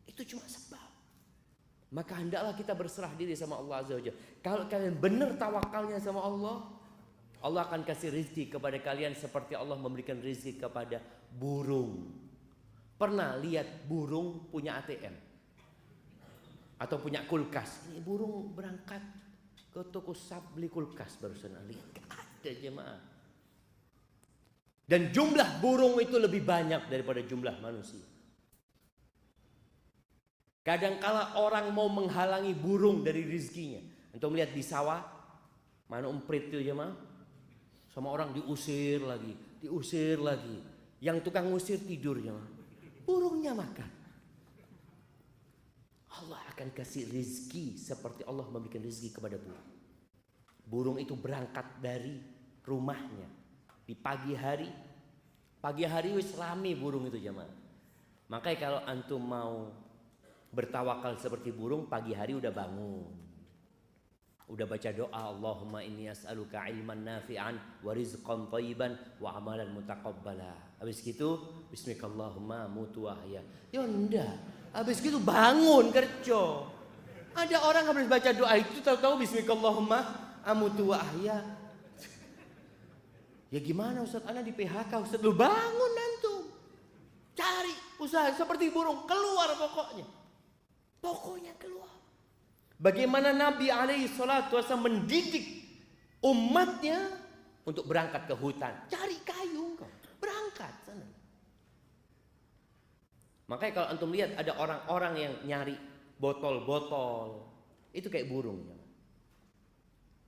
Itu cuma sebab. Maka hendaklah kita berserah diri sama Allah Azza wa Jalla. Kalau kalian benar tawakalnya sama Allah, Allah akan kasih rezeki kepada kalian seperti Allah memberikan rezeki kepada burung. Pernah lihat burung punya ATM? Atau punya kulkas? Ini burung berangkat ke toko sap beli kulkas barusan. Lihat, ada jemaah. Dan jumlah burung itu lebih banyak daripada jumlah manusia. Kadangkala orang mau menghalangi burung dari rezekinya. Untuk melihat di sawah, mana umprit itu jemaah? Sama orang diusir lagi. Yang tukang ngusir tidur jemaah. Burungnya makan. Allah akan kasih rezeki seperti Allah memberikan rezeki kepada burung. Burung itu berangkat dari rumahnya di pagi hari. Pagi hari wis rame burung itu jemaah. Makanya kalau antum mau bertawakal seperti burung, pagi hari udah bangun. Udah baca doa, Allahumma inni as'aluka ilman nafi'an wa rizqan thayyiban wa amalan mutaqabbala. Habis gitu, bismillahirrahmanirrahim, mutu ahya. Ya enggak. Habis gitu bangun kerja. Ada orang habis baca doa itu tahu-tahu bismillahirrahmanirrahim, mutu ahya. Ya gimana Ustaz? Ana di PHK Ustaz. Lu bangun antum. Cari usaha seperti burung, keluar pokoknya. Pokoknya keluar. Bagaimana Nabi alaihi salatu wasallam mendidik umatnya untuk berangkat ke hutan. Cari kayu engkau, berangkat sana. Makanya kalau antum lihat ada orang-orang yang nyari botol-botol, itu kayak burung.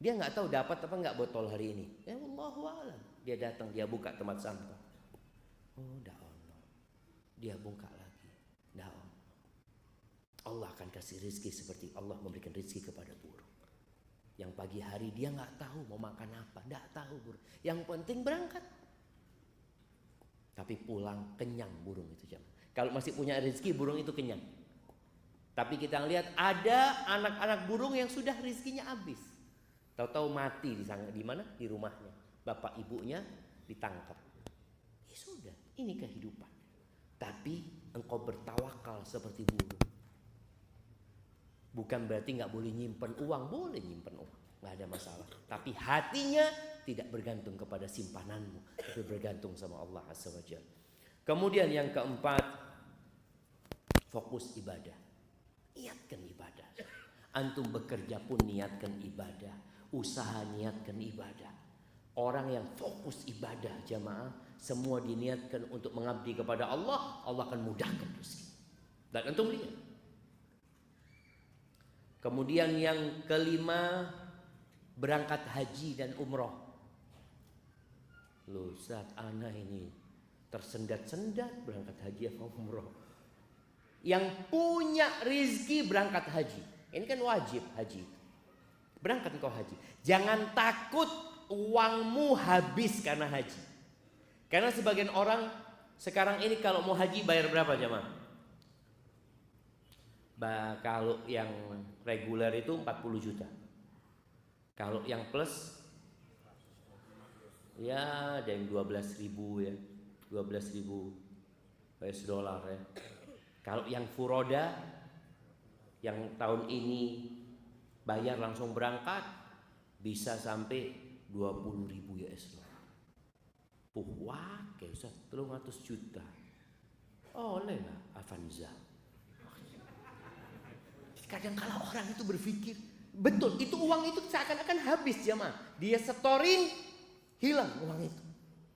Dia nggak tahu dapat apa nggak botol hari ini. Ya Allahu a'lam. Dia datang, dia buka tempat sampah. Oh, dah Allah. Dia buka lagi. Dah Allah. Allah akan kasih rezeki seperti Allah memberikan rezeki kepada burung. Yang pagi hari dia nggak tahu mau makan apa, nggak tahu burung. Yang penting berangkat. Tapi pulang kenyang burung itu jam. Kalau masih punya rezeki burung itu kenyang. Tapi kita lihat ada anak-anak burung yang sudah rezekinya habis. Tahu-tahu mati di mana? Di rumahnya. Bapak ibunya ditangkap. Ya sudah, ini kehidupan. Tapi engkau bertawakal seperti burung. Bukan berarti nggak boleh nyimpen uang, boleh nyimpen uang, nggak ada masalah. Tapi hatinya tidak bergantung kepada simpananmu, tapi bergantung sama Allah Azza wa Jalla. Kemudian yang keempat, fokus ibadah. Niatkan ibadah. Antum bekerja pun niatkan ibadah, usaha niatkan ibadah. Orang yang fokus ibadah jamaah, semua diniatkan untuk mengabdi kepada Allah, Allah akan mudahkan rezeki. Dan antum lihat. Kemudian yang kelima, berangkat haji dan umroh. Loh Ustaz, ana ini tersendat-sendat berangkat haji atau umroh. Yang punya rezeki berangkat haji. Ini kan wajib haji. Berangkat engkau haji. Jangan takut uangmu habis karena haji. Karena sebagian orang sekarang ini kalau mau haji bayar berapa jemaah? Kalau yang reguler itu 40 juta. Kalau yang plus ya ada yang 12.000 ya. 12.000 US dollar ya. Kalau yang furoda yang tahun ini bayar langsung berangkat bisa sampai 20.000 US dollar. Wah, kayak Ustaz 300 juta. Oleh lah Avanza. Kadang-kala orang itu berpikir, betul, itu uang itu seakan-akan habis jemaah. Dia setorin, hilang uang itu.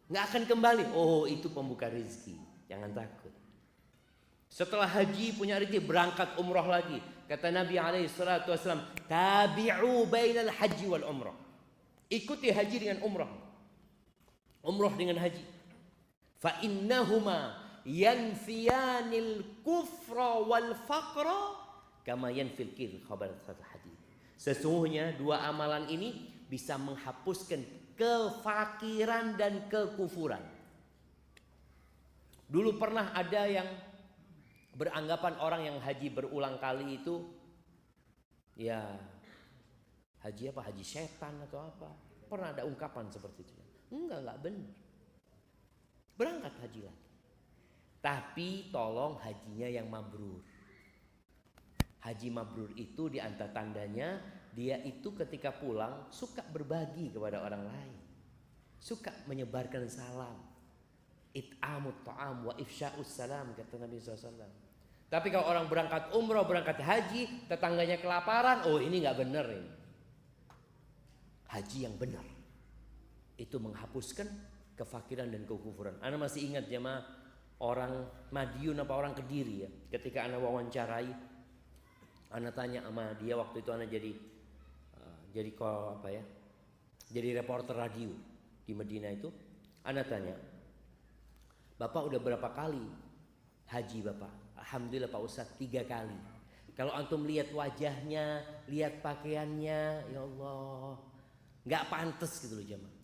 Nggak akan kembali. Oh, itu pembuka rezeki. Jangan takut. Setelah haji punya rezeki, berangkat umroh lagi. Kata Nabi SAW, tabi'u bainal haji wal umroh. Ikuti haji dengan umroh. Umroh dengan haji. Fa innahuma yanfiyanil kufra wal faqra kama yanfil kir khabar hadis. Sesungguhnya dua amalan ini bisa menghapuskan kefakiran dan kekufuran. Dulu pernah ada yang beranggapan orang yang haji berulang kali itu ya haji apa? Haji setan atau apa? Pernah ada ungkapan seperti itu. Enggak benar. Berangkat haji lagi. Tapi tolong hajinya yang mabrur. Haji mabrur itu di antara tandanya dia itu ketika pulang suka berbagi kepada orang lain. Suka menyebarkan salam. It'amut ta'am wa ifsya'us salam kata Nabi SAW. Tapi kalau orang berangkat umroh, berangkat haji, tetangganya kelaparan, oh ini nggak benar ini. Haji yang benar itu menghapuskan kefakiran dan kekufuran. Ana masih ingat jemaah orang Madiun apa orang Kediri ya. Ketika ana wawancarai, ana tanya sama dia waktu itu ana jadi jadi reporter radio di Medina itu. Ana tanya, Bapak udah berapa kali haji Bapak? Alhamdulillah Pak Ustadz 3 kali. Kalau antum lihat wajahnya, lihat pakaiannya, ya Allah, nggak pantas gitu loh jemaah.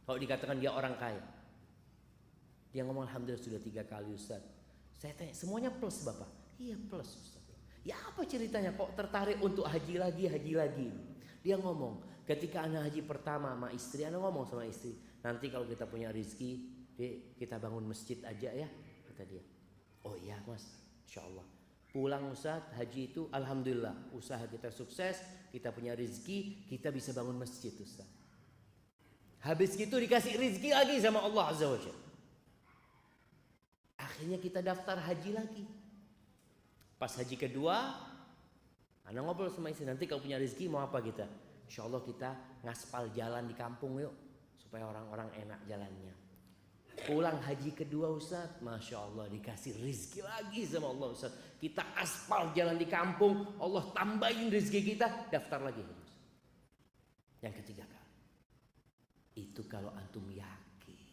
Kalau dikatakan dia orang kaya, dia ngomong Alhamdulillah sudah 3 kali Ustadz. Saya tanya semuanya plus Bapak? Iya plus Ustadz. Ya apa ceritanya kok tertarik untuk haji lagi? Dia ngomong ketika anak haji pertama sama istri, anak ngomong sama istri, nanti kalau kita punya rezeki, kita bangun masjid aja ya, kata dia. Oh iya Mas, Insya Allah. Pulang Ustaz haji itu alhamdulillah usaha kita sukses, kita punya rezeki, kita bisa bangun masjid Ustaz. Habis itu dikasih rezeki lagi sama Allah Azza wa Jalla. Akhirnya kita daftar haji lagi. Pas haji kedua, anak ngobrol sama istri, nanti kalau punya rezeki mau apa kita? Insya Allah kita ngaspal jalan di kampung yuk, supaya orang-orang enak jalannya. Pulang haji kedua Ustaz, Masya Allah dikasih rezeki lagi sama Allah Ustaz. Kita aspal jalan di kampung, Allah tambahin rezeki kita, daftar lagi Ustaz. Yang ketiga kali. Itu kalau antum yakin.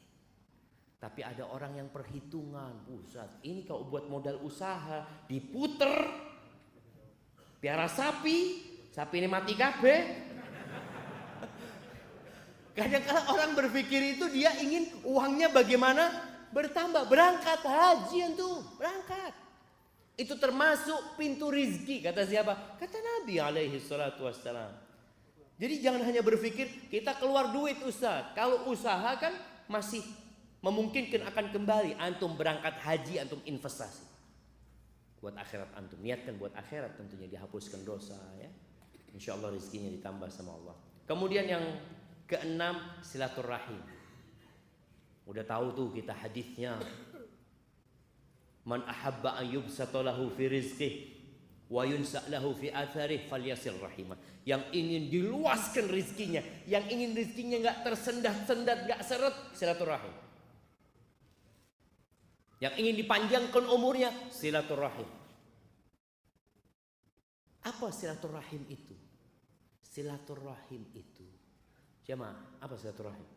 Tapi ada orang yang perhitungan, Ustaz ini kalau buat modal usaha diputer, piara sapi ini mati kabeh. Kadang-kadang orang berpikir itu dia ingin uangnya bagaimana bertambah. Berangkat haji itu, berangkat. Itu termasuk pintu rizki kata siapa? Kata Nabi alaihi salatu wassalam. Jadi jangan hanya berpikir kita keluar duit Ustaz. Kalau usaha kan masih memungkinkan akan kembali. Antum berangkat haji, antum investasi. Buat akhirat antum. Niatkan buat akhirat tentunya dihapuskan dosa ya. Insya Allah rizkinya ditambah sama Allah. Kemudian yang keenam silaturahim. Udah tahu tuh kita hadisnya. Man ahabba an yubsata lahu fi rizqihi wa yunsa lahu fi atharih falyasil rahimah. Yang ingin diluaskan rizkinya, yang ingin rizkinya enggak tersendat-sendat, enggak seret, silaturahim. Yang ingin dipanjangkan umurnya, silaturahim. Apa silaturahim itu? Silaturahim itu, jemaah, apa silaturahim?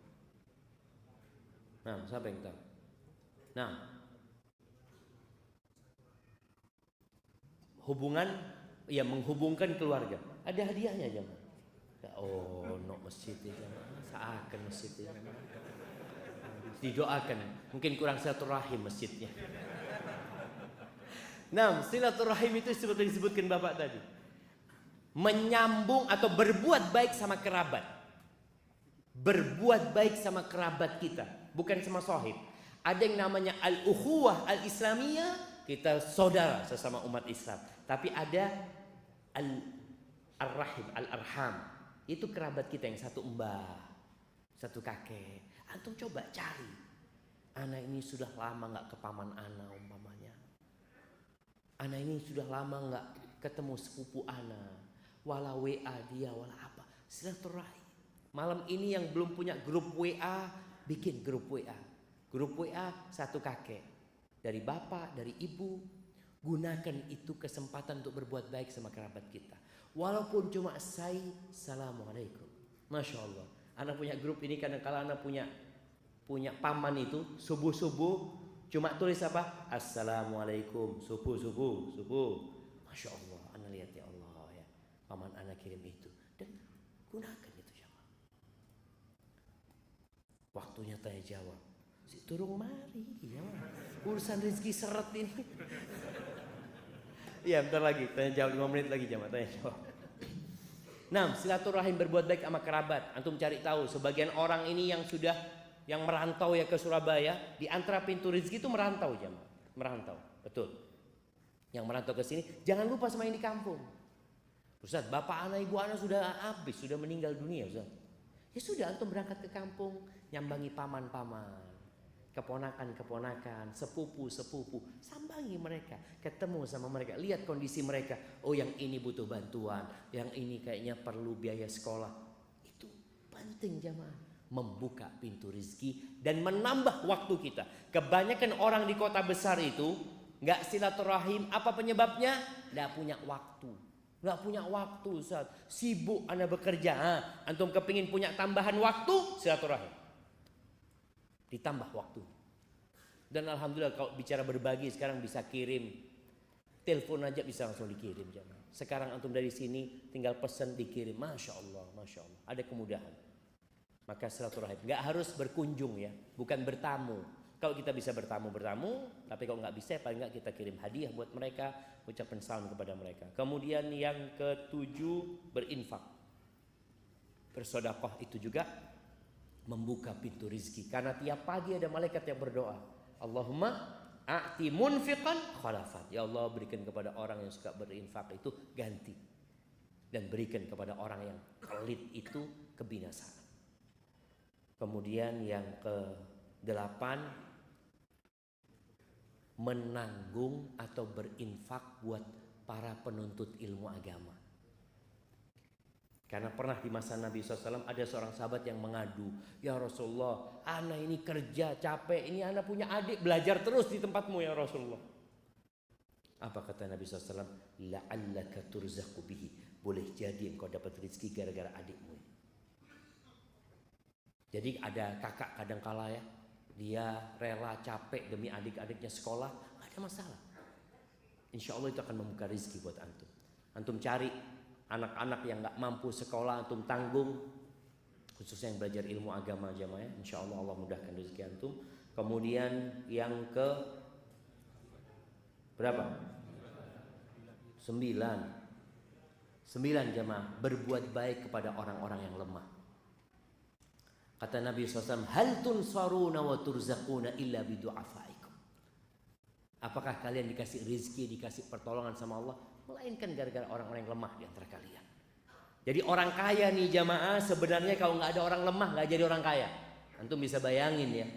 Nah, siapa yang tahu? Nah, hubungan, ya menghubungkan keluarga. Ada hadiahnya jemaah. Oh, no masjid jemaah. Seakan masjid jemaah. Didoakan, mungkin kurang silaturahim masjidnya. Nah, silaturahim itu seperti disebutkan Bapak tadi. Menyambung atau berbuat baik sama kerabat. Berbuat baik sama kerabat kita, bukan sama sahib. Ada yang namanya al-ukhuwah al-islamiyah, kita saudara sesama umat Islam. Tapi ada al-rahim, al-arham. Itu kerabat kita yang satu mbah, satu kakek. Antum coba cari. Anak ini sudah lama nggak ke paman ana umpamanya. Anak ini sudah lama nggak ketemu sepupu ana. Wala WA dia, wala apa. Silaturahim. Malam ini yang belum punya grup WA, bikin grup WA. Grup WA satu kakek. Dari bapak, dari ibu. Gunakan itu kesempatan untuk berbuat baik sama kerabat kita. Walaupun cuma assalamualaikum. Masya Allah. Anak punya grup ini kadang-kadang anak punya paman itu subuh-subuh cuma tulis apa? Assalamualaikum, subuh. Masya Allah. Anak lihat ya Allah ya. Paman anak kirim itu dan gunakan itu jemaah. waktunya tanya jawab. Si turung mari, ya. Urusan rezeki seret ini. Iya, bentar lagi tanya jawab 5 menit lagi jamaah tanya jawab. Nah, silaturahim berbuat baik sama kerabat. Antum cari tahu sebagian orang ini yang merantau ya ke Surabaya, di antara pintu rezeki itu merantau jamaah. Merantau, betul. Yang merantau ke sini, jangan lupa sama yang di kampung. Ustaz, bapak anak ibu anak sudah habis, sudah meninggal dunia Ustaz. Ya sudah, antum berangkat ke kampung, nyambangi paman-paman, keponakan-keponakan, sepupu-sepupu, sambangi mereka, ketemu sama mereka, lihat kondisi mereka. Oh, yang ini butuh bantuan, yang ini kayaknya perlu biaya sekolah. Itu penting jamaah, membuka pintu rezeki dan menambah waktu kita. Kebanyakan orang di kota besar itu nggak silaturahim. Apa penyebabnya? Nggak punya waktu. Nggak punya waktu Ustaz. Sibuk Anda bekerja. Antum kepingin punya tambahan waktu, silaturahim. Ditambah waktu. Dan alhamdulillah kalau bicara berbagi sekarang bisa kirim. Telepon aja bisa langsung dikirim. Sekarang antum dari sini tinggal pesan dikirim. Masya Allah, Masya Allah. Ada kemudahan. Maka silaturahim. Nggak harus berkunjung ya. Bukan bertamu. Kalau kita bisa bertamu, tapi kalau nggak bisa, paling nggak kita kirim hadiah buat mereka, ucapan salam kepada mereka. Kemudian yang ketujuh, berinfak. Bersedekah itu juga membuka pintu rizki. Karena tiap pagi ada malaikat yang berdoa, Allahumma a'ti munfiqan khalafat. Ya Allah, berikan kepada orang yang suka berinfak itu ganti, dan berikan kepada orang yang pelit itu kebinasaan. Kemudian yang ke-8, menanggung atau berinfak buat para penuntut ilmu agama. Karena pernah di masa Nabi SAW ada seorang sahabat yang mengadu, ya Rasulullah, ana ini kerja capek, ini ana punya adik belajar terus di tempatmu ya Rasulullah. Apa kata Nabi SAW? La'allaka turzaqu bihi. Boleh jadi engkau dapat rezeki gara-gara adikmu. Jadi ada kakak kadangkala ya, dia rela capek demi adik-adiknya sekolah, gak ada masalah. Insya Allah itu akan membuka rezeki buat antum. Antum cari anak-anak yang gak mampu sekolah, antum tanggung, khususnya yang belajar ilmu agama jamaah ya. Insya Allah Allah mudahkan rezeki antum. Kemudian yang ke berapa? 9 jamaah, berbuat baik kepada orang-orang yang lemah. Kata Nabi SAW, hal tunsaruna wa turzaquna illa bidu'afaikum. Apakah kalian dikasih rizki, dikasih pertolongan sama Allah, melainkan gara-gara orang-orang yang lemah di antara kalian. Jadi orang kaya nih jamaah, sebenarnya kalau nggak ada orang lemah nggak jadi orang kaya. Antum bisa bayangin ya,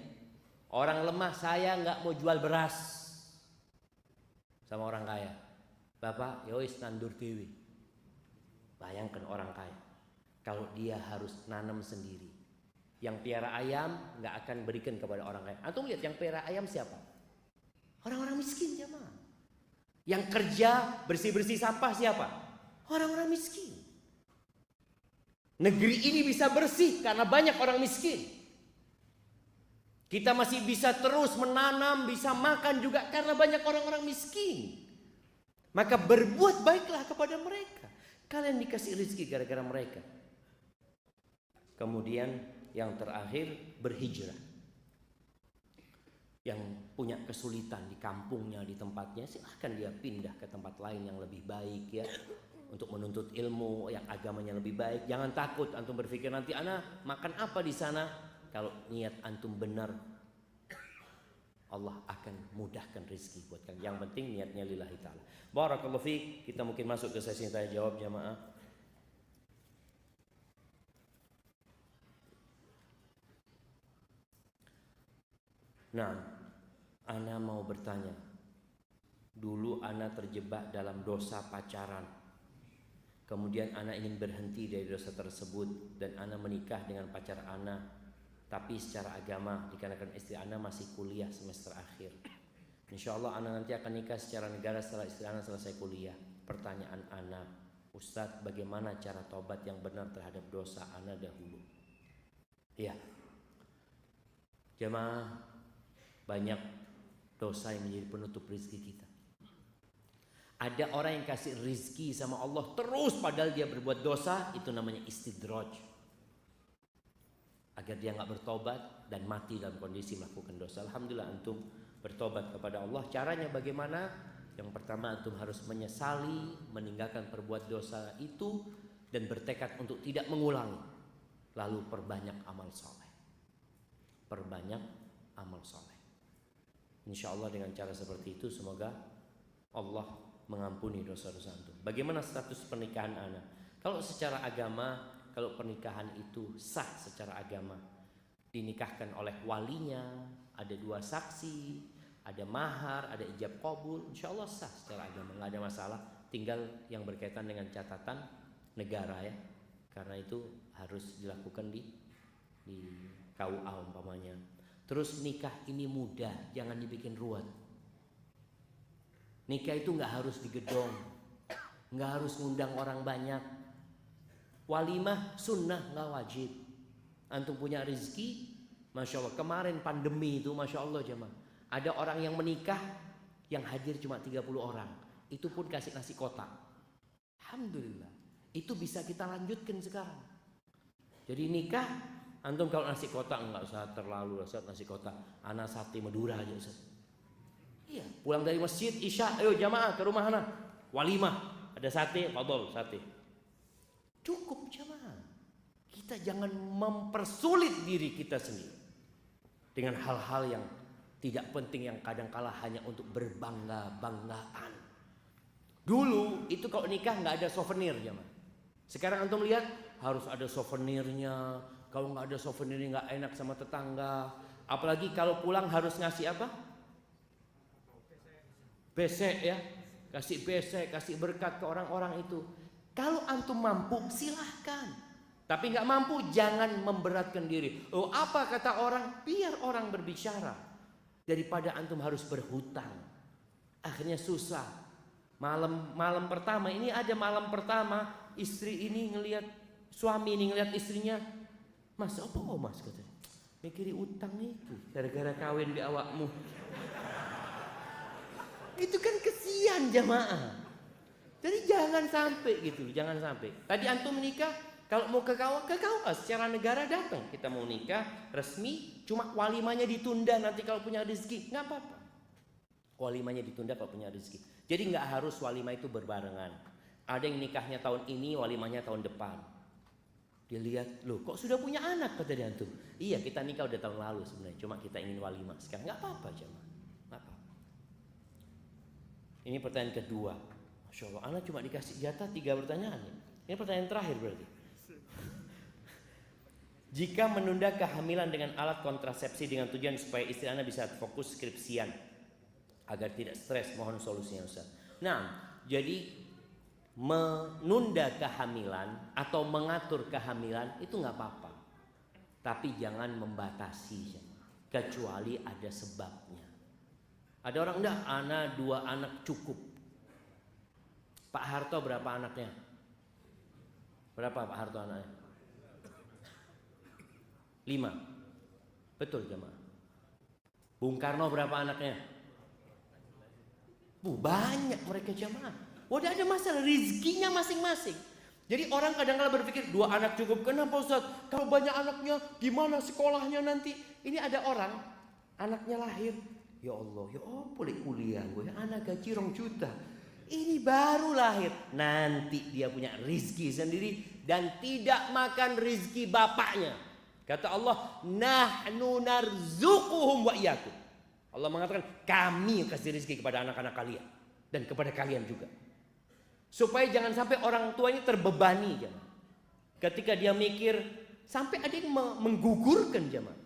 orang lemah, saya nggak mau jual beras sama orang kaya. Bapak, yowis nandur dewi. Bayangkan orang kaya, kalau dia harus nanam sendiri. Yang piara ayam nggak akan berikan kepada orang kaya. Antum lihat yang piara ayam siapa? Orang-orang miskin jemaah. Yang kerja bersih-bersih sampah siapa? Orang-orang miskin. Negeri ini bisa bersih karena banyak orang miskin. Kita masih bisa terus menanam, bisa makan juga karena banyak orang-orang miskin. Maka berbuat baiklah kepada mereka. Kalian dikasih rezeki gara-gara mereka. Kemudian yang terakhir, berhijrah. Yang punya kesulitan di kampungnya, di tempatnya, silahkan dia pindah ke tempat lain yang lebih baik ya, untuk menuntut ilmu yang agamanya lebih baik. Jangan takut antum berpikir nanti ana makan apa di sana. Kalau niat antum benar, Allah akan mudahkan rezeki buat kalian. Yang penting niatnya lillahi ta'ala. Barakallahu fiik. Kita mungkin masuk ke sesi tanya jawab jamaah. Nah, ana mau bertanya. Dulu ana terjebak dalam dosa pacaran. Kemudian ana ingin berhenti dari dosa tersebut dan ana menikah dengan pacar ana, tapi secara agama dikarenakan istri ana masih kuliah semester akhir. Insyaallah ana nanti akan nikah secara negara setelah istri ana selesai kuliah. Pertanyaan ana, Ustadz, bagaimana cara tobat yang benar terhadap dosa ana dahulu? Iya. Jemaah, banyak dosa yang menjadi penutup rezeki kita. Ada orang yang kasih rezeki sama Allah terus padahal dia berbuat dosa, itu namanya istidraj. Agar dia nggak bertobat, dan mati dalam kondisi melakukan dosa. Alhamdulillah antum bertobat kepada Allah. Caranya bagaimana? Yang pertama, antum harus menyesali, meninggalkan perbuat dosa itu dan bertekad untuk tidak mengulangi. Lalu perbanyak amal soleh. Perbanyak amal soleh. Insya Allah dengan cara seperti itu semoga Allah mengampuni dosa-dosa antum. Bagaimana status pernikahan anak? Kalau secara agama, kalau pernikahan itu sah secara agama, dinikahkan oleh walinya, ada 2 saksi, ada mahar, ada ijab qabul, insya Allah sah secara agama, nggak ada masalah. Tinggal yang berkaitan dengan catatan negara ya, karena itu harus dilakukan di KUA umpamanya. Terus nikah ini mudah, jangan dibikin ruwet. Nikah itu nggak harus digedong, nggak harus ngundang orang banyak. Walimah sunnah, nggak wajib. Antum punya rezeki, masya Allah. Kemarin pandemi itu, masya Allah jemaah, ada orang yang menikah yang hadir cuma 30 orang. Itu pun kasih nasi kotak. Alhamdulillah. Itu bisa kita lanjutkan sekarang. Jadi nikah, antum kalau nasi kotak nggak usah terlalu Ustaz, nasi kotak. Ana sate Madura aja Ustaz. Iya, pulang dari masjid Isya, ayo jamaah ke rumah ana. Walimah, ada sate, fadol sate. Cukup jamaah. Kita jangan mempersulit diri kita sendiri dengan hal-hal yang tidak penting, yang kadang-kala hanya untuk berbangga-banggaan. Dulu itu kalau nikah nggak ada souvenir jamaah. Sekarang antum lihat harus ada souvenirnya. Kalau nggak ada souvenirnya nggak enak sama tetangga. Apalagi kalau pulang harus ngasih apa? Besek ya, kasih besek, kasih berkat ke orang-orang itu. Kalau antum mampu silahkan, tapi nggak mampu jangan memberatkan diri. Oh apa kata orang? Biar orang berbicara. Daripada antum harus berhutang, akhirnya susah. Malam pertama ini ada malam pertama, istri ini ngelihat suami ini ngelihat istrinya, mas apa mas katanya, mikiri utang itu gara-gara kawin di awakmu. Itu kan kesian jamaah. Jadi jangan sampai gitu, jangan sampai. Tadi antum menikah, kalau mau ke KUA secara negara datang. Kita mau nikah resmi, cuma walimanya ditunda nanti kalau punya rezeki, nggak apa-apa. Walimanya ditunda kalau punya rezeki. Jadi nggak harus walimah itu berbarengan. Ada yang nikahnya tahun ini, walimahnya tahun depan. Dia lihat, loh kok sudah punya anak kata dia antum. Iya kita nikah udah tahun lalu sebenarnya, cuma kita ingin walimah sekarang. Nggak apa-apa jamaah, nggak apa-apa. Ini pertanyaan kedua. Masya Allah, anak cuma dikasih jatah 3 pertanyaan. Ini pertanyaan terakhir berarti. Jika menunda kehamilan dengan alat kontrasepsi dengan tujuan supaya istri Anda bisa fokus skripsian agar tidak stres, mohon solusinya Ustaz. Nah, jadi menunda kehamilan atau mengatur kehamilan itu nggak apa-apa, tapi jangan membatasi, kecuali ada sebabnya. Ada orang enggak, anak 2 anak cukup. Pak Harto berapa anaknya? Berapa Pak Harto anaknya? 5. Betul jemaah. Bung Karno berapa anaknya? Banyak mereka jemaah. Udah ada masalah rezekinya masing-masing. Jadi orang kadang-kadang berpikir 2 anak cukup. Kenapa Ustaz? Kalau banyak anaknya gimana sekolahnya nanti? Ini ada orang anaknya lahir, ya Allah, ya oh boleh kuliah gue, anak gaji 2 juta. Ini baru lahir, nanti dia punya rizki sendiri dan tidak makan rizki bapaknya. Kata Allah, nahnu narzuquhum wa iyyakum. Allah mengatakan kami kasih rizki kepada anak-anak kalian dan kepada kalian juga. Supaya jangan sampai orang tua ini terbebani jemaah. Ketika dia mikir, sampai ada yang menggugurkan jemaah.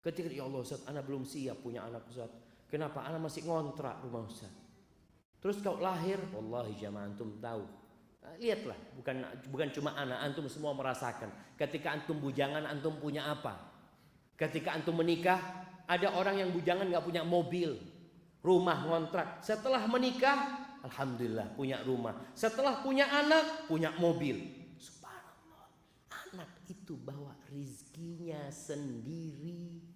Ketika ya Allah Ustaz, anak belum siap punya anak Ustaz. Kenapa? Anak masih ngontrak rumah Ustaz. Terus kalau lahir, wallahi jamaah antum tahu. Lihatlah, bukan cuma anak, antum semua merasakan. Ketika antum bujangan, antum punya apa? Ketika antum menikah, ada orang yang bujangan nggak punya mobil, rumah ngontrak. Setelah menikah, alhamdulillah punya rumah. Setelah punya anak, punya mobil. Subhanallah, anak itu bawa rizkinya sendiri.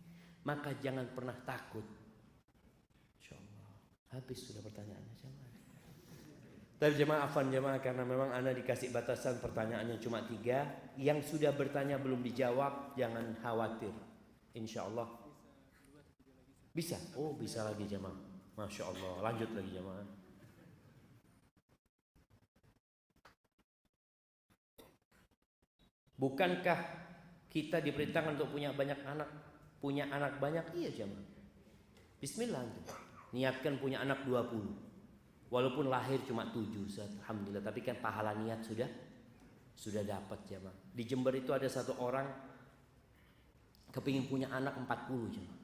Maka jangan pernah takut. Habis sudah pertanyaannya jemaah. Tapi jemaah afan jemaah, karena memang anda dikasih batasan pertanyaannya cuma 3. Yang sudah bertanya belum dijawab jangan khawatir. Insya Allah bisa. Oh, bisa lagi jamaah. Masya Allah. Lanjut lagi jamaah. Bukankah kita diperintahkan untuk punya banyak anak? Punya anak banyak? Iya jamaah. Bismillah. Niatkan punya anak 20. Walaupun lahir cuma 7, alhamdulillah. Tapi kan pahala niat sudah dapat jamaah. Di Jember itu ada satu orang kepingin punya anak 40 jamaah.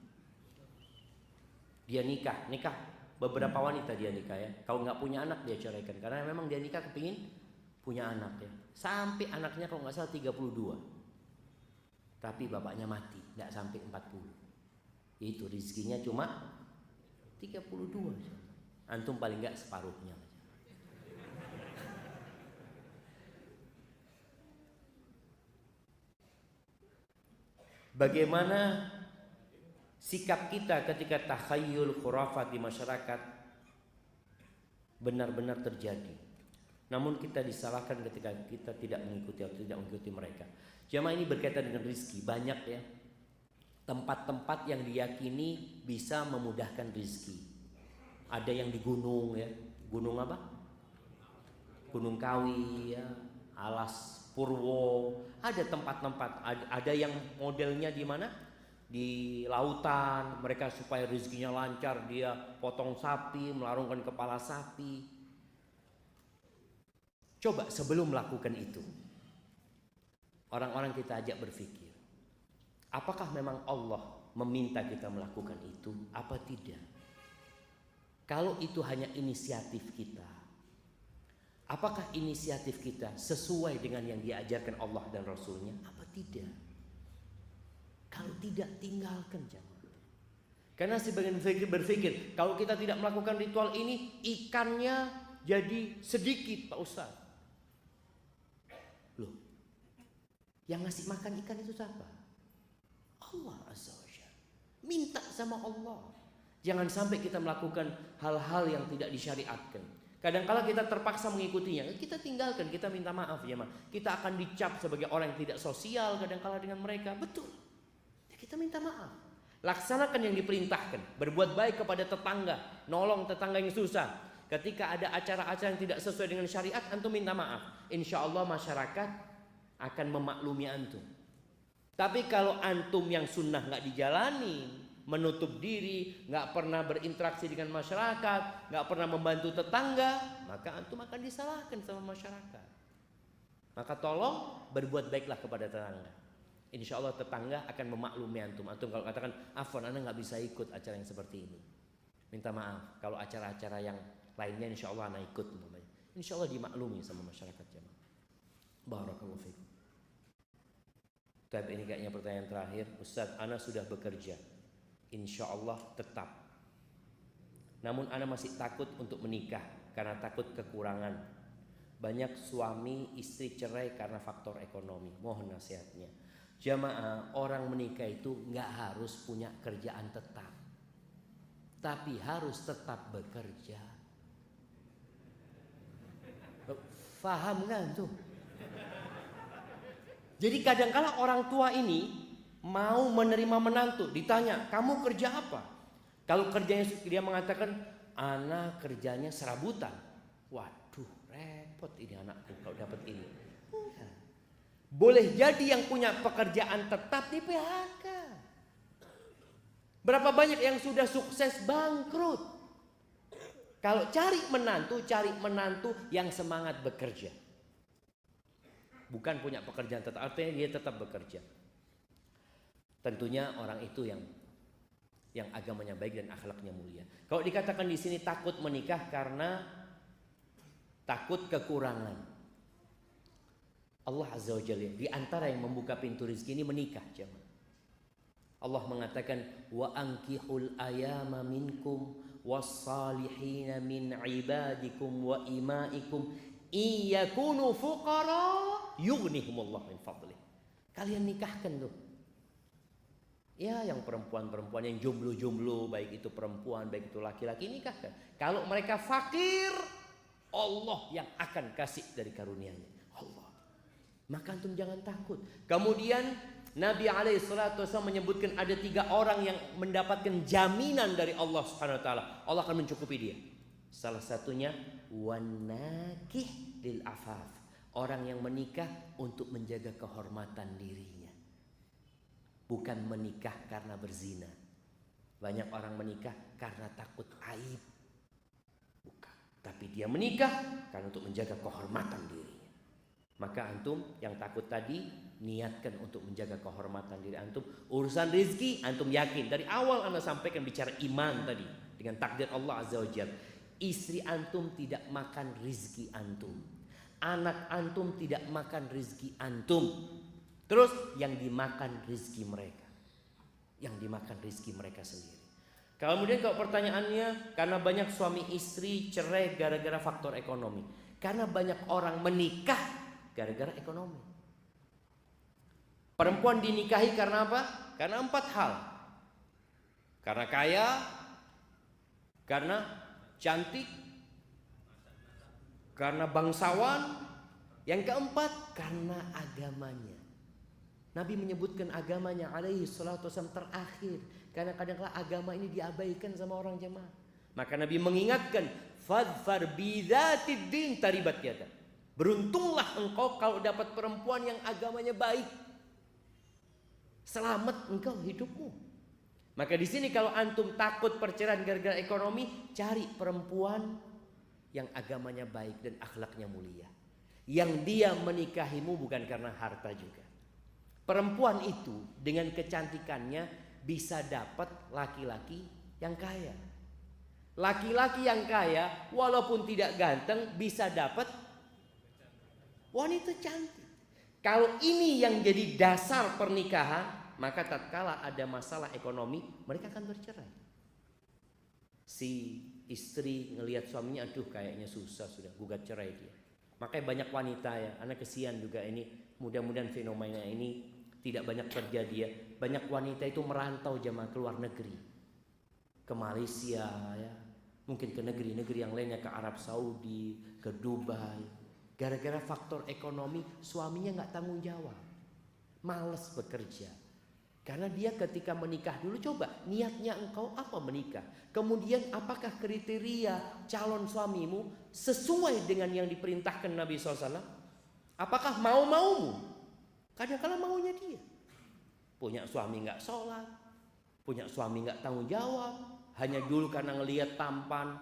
Dia nikah beberapa wanita dia nikah ya. Kalau nggak punya anak dia ceraikan karena memang dia nikah kepingin punya anak ya. Sampai anaknya kalau nggak salah 32. Tapi bapaknya mati, nggak sampai 40. Itu rezekinya cuma 32. Antum paling nggak separuhnya. Bagaimana sikap kita ketika takhayul khurafat di masyarakat benar-benar terjadi, namun kita disalahkan ketika kita tidak mengikuti mereka. Jamaah, ini berkaitan dengan rizki. Banyak ya tempat-tempat yang diyakini bisa memudahkan rizki. Ada yang di gunung ya, gunung apa? Gunung Kawi ya, Alas Purwo. Ada tempat-tempat, ada yang modelnya di mana? Di lautan. Mereka supaya rezekinya lancar, dia potong sapi, melarungkan kepala sapi. Coba sebelum melakukan itu, orang-orang kita ajak berpikir, apakah memang Allah meminta kita melakukan itu apa tidak? Kalau itu hanya inisiatif kita, apakah inisiatif kita sesuai dengan yang diajarkan Allah dan Rasulnya apa tidak? Kalau tidak, tinggalkan jamaah. Karena sebagian berpikir kalau kita tidak melakukan ritual ini, ikannya jadi sedikit Pak Ustaz. Loh, yang ngasih makan ikan itu siapa? Allah Azza wa Jalla. Minta sama Allah. Jangan sampai kita melakukan hal-hal yang tidak disyariatkan. Kadang-kala kita terpaksa mengikutinya, kita tinggalkan, kita minta maaf ya, kita akan dicap sebagai orang yang tidak sosial kadang-kala dengan mereka. Betul. Kita minta maaf. Laksanakan yang diperintahkan. Berbuat baik kepada tetangga, nolong tetangga yang susah. Ketika ada acara-acara yang tidak sesuai dengan syariat, antum minta maaf. Insya Allah masyarakat akan memaklumi antum. Tapi kalau antum yang sunnah nggak dijalani, menutup diri, nggak pernah berinteraksi dengan masyarakat, nggak pernah membantu tetangga, maka antum akan disalahkan sama masyarakat. Maka tolong berbuat baiklah kepada tetangga. Insya Allah tetangga akan memaklumi antum. Antum kalau katakan, afwan, anda nggak bisa ikut acara yang seperti ini, minta maaf. Kalau acara-acara yang lainnya insya Allah anda ikut, insya Allah dimaklumi sama masyarakat jamaah. Barakallahu fikum. Tapi ini kayaknya pertanyaan terakhir. Ustaz, ana sudah bekerja, insya Allah tetap. Namun ana masih takut untuk menikah karena takut kekurangan. Banyak suami istri cerai karena faktor ekonomi. Mohon nasihatnya. Jamaah, orang menikah itu nggak harus punya kerjaan tetap, tapi harus tetap bekerja. Faham kan tuh? Jadi kadang-kala orang tua ini mau menerima menantu, ditanya, kamu kerja apa? Kalau kerjanya dia mengatakan, anak kerjanya serabutan. Waduh, repot ini anakku kalau dapat ini. Boleh jadi yang punya pekerjaan tetap di PHK. Berapa banyak yang sudah sukses bangkrut? Kalau cari menantu yang semangat bekerja. Bukan punya pekerjaan tetap, artinya dia tetap bekerja. Tentunya orang itu yang agamanya baik dan akhlaknya mulia. Kalau dikatakan di sini takut menikah karena takut kekurangan, Allah Azza wa Jalla di antara yang membuka pintu rezeki ini menikah, jemaah. Allah mengatakan wa ankihul ayama minkum was-salihin min ibadikum wa imaikum iyakunu fuqara yughnihumullah min fadlih. Kalian nikahkan tuh. Ya, yang perempuan-perempuan yang jomblo-jomblo, baik itu perempuan baik itu laki-laki, nikahkan. Kalau mereka fakir, Allah yang akan kasih dari karunia-Nya. Allah. Maka antum jangan takut. Kemudian Nabi SAW menyebutkan ada 3 orang yang mendapatkan jaminan dari Allah Subhanahu Wa Taala. Allah akan mencukupi dia. Salah satunya wanakih lil afaf, orang yang menikah untuk menjaga kehormatan dirinya, bukan menikah karena berzina. Banyak orang menikah karena takut aib, bukan. Tapi dia menikah karena untuk menjaga kehormatan dirinya. Maka antum yang takut tadi, niatkan untuk menjaga kehormatan diri antum. Urusan rizki antum yakin. Dari awal anda sampaikan bicara iman tadi, dengan takdir Allah Azza wa Jalla. Istri antum tidak makan rizki antum, anak antum tidak makan rizki antum. Terus yang dimakan rizki mereka, yang dimakan rizki mereka sendiri. Kemudian kalau pertanyaannya, karena banyak suami istri cerai gara-gara faktor ekonomi. Karena banyak orang menikah gara-gara ekonomi. Perempuan dinikahi karena apa? Karena 4 hal. Karena kaya, karena cantik, karena bangsawan, yang keempat karena agamanya. Nabi menyebutkan agamanya alaihi salatu wasallam terakhir, karena kadang-kadang agama ini diabaikan sama orang jemaah. Maka Nabi mengingatkan, fadfar bidzatid din taribat yada. Beruntunglah engkau kalau dapat perempuan yang agamanya baik. Selamat engkau hidupmu. Maka di sini kalau antum takut perceraian gara-gara ekonomi, cari perempuan yang agamanya baik dan akhlaknya mulia, yang dia menikahimu bukan karena harta juga. Perempuan itu dengan kecantikannya bisa dapat laki-laki yang kaya. Laki-laki yang kaya walaupun tidak ganteng bisa dapat wanita cantik. Kalau ini yang jadi dasar pernikahan, maka tatkala ada masalah ekonomi, mereka akan bercerai. Si istri ngelihat suaminya, aduh kayaknya susah, sudah gugat cerai dia. Makanya banyak wanita ya, anak kesian juga ini, mudah-mudahan fenomena ini tidak banyak terjadi ya. Banyak wanita itu merantau jemaah ke luar negeri, ke Malaysia ya, mungkin ke negeri-negeri yang lainnya, ke Arab Saudi, ke Dubai. Gara-gara faktor ekonomi, suaminya nggak tanggung jawab, malas bekerja. Karena dia ketika menikah dulu, coba niatnya engkau apa menikah, kemudian apakah kriteria calon suamimu sesuai dengan yang diperintahkan Nabi SAW? Apakah mau-maumu? Kadang-kadang maunya dia punya suami nggak sholat, punya suami nggak tanggung jawab, hanya dulu karena ngelihat tampan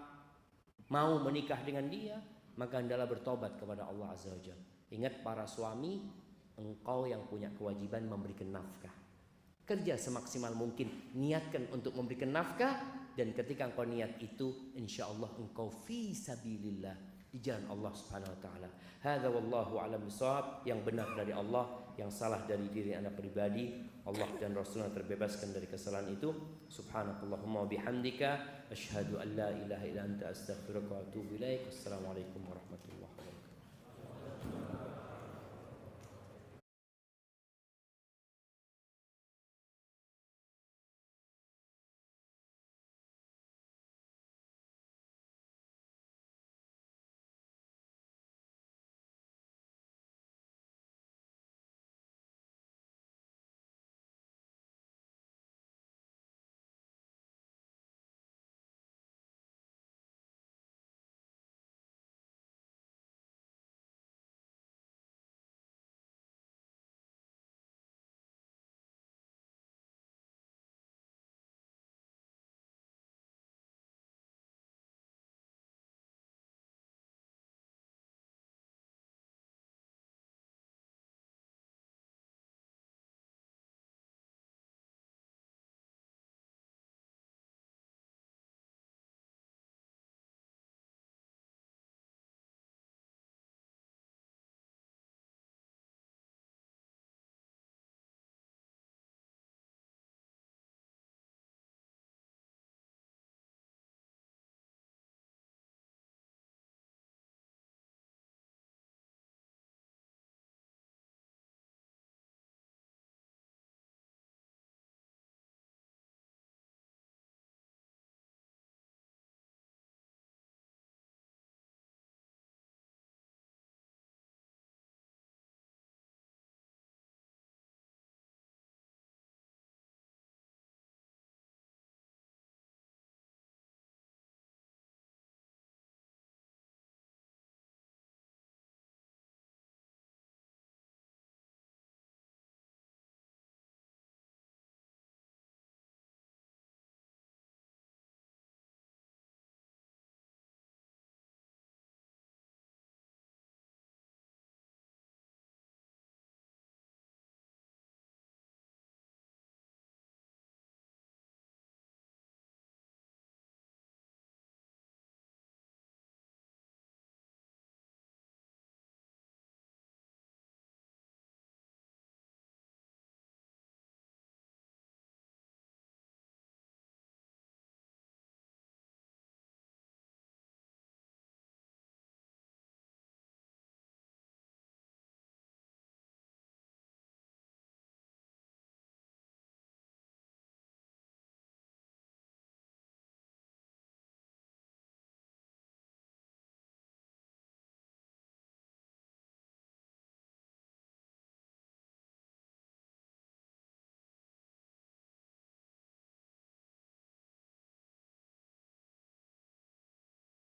mau menikah dengan dia. Maka hendaklah bertobat kepada Allah Azza wa Jalla. Ingat para suami, engkau yang punya kewajiban memberikan nafkah. Kerja semaksimal mungkin, niatkan untuk memberikan nafkah, dan ketika engkau niat itu, insya Allah engkau fi sabilillah, di jalan Allah Subhanahu Wa Taala. Hadza wallahu a'lam bishawab. Yang benar dari Allah, yang salah dari diri anak pribadi. Allah dan Rasulnya terbebaskan dari kesalahan itu. Subhanakallahumma wa bihamdika, asyhadu an la ilaha illa anta, astaghfiruka wa atubu ilaik. Wassalamualaikum warahmatullahi wabarakatuh.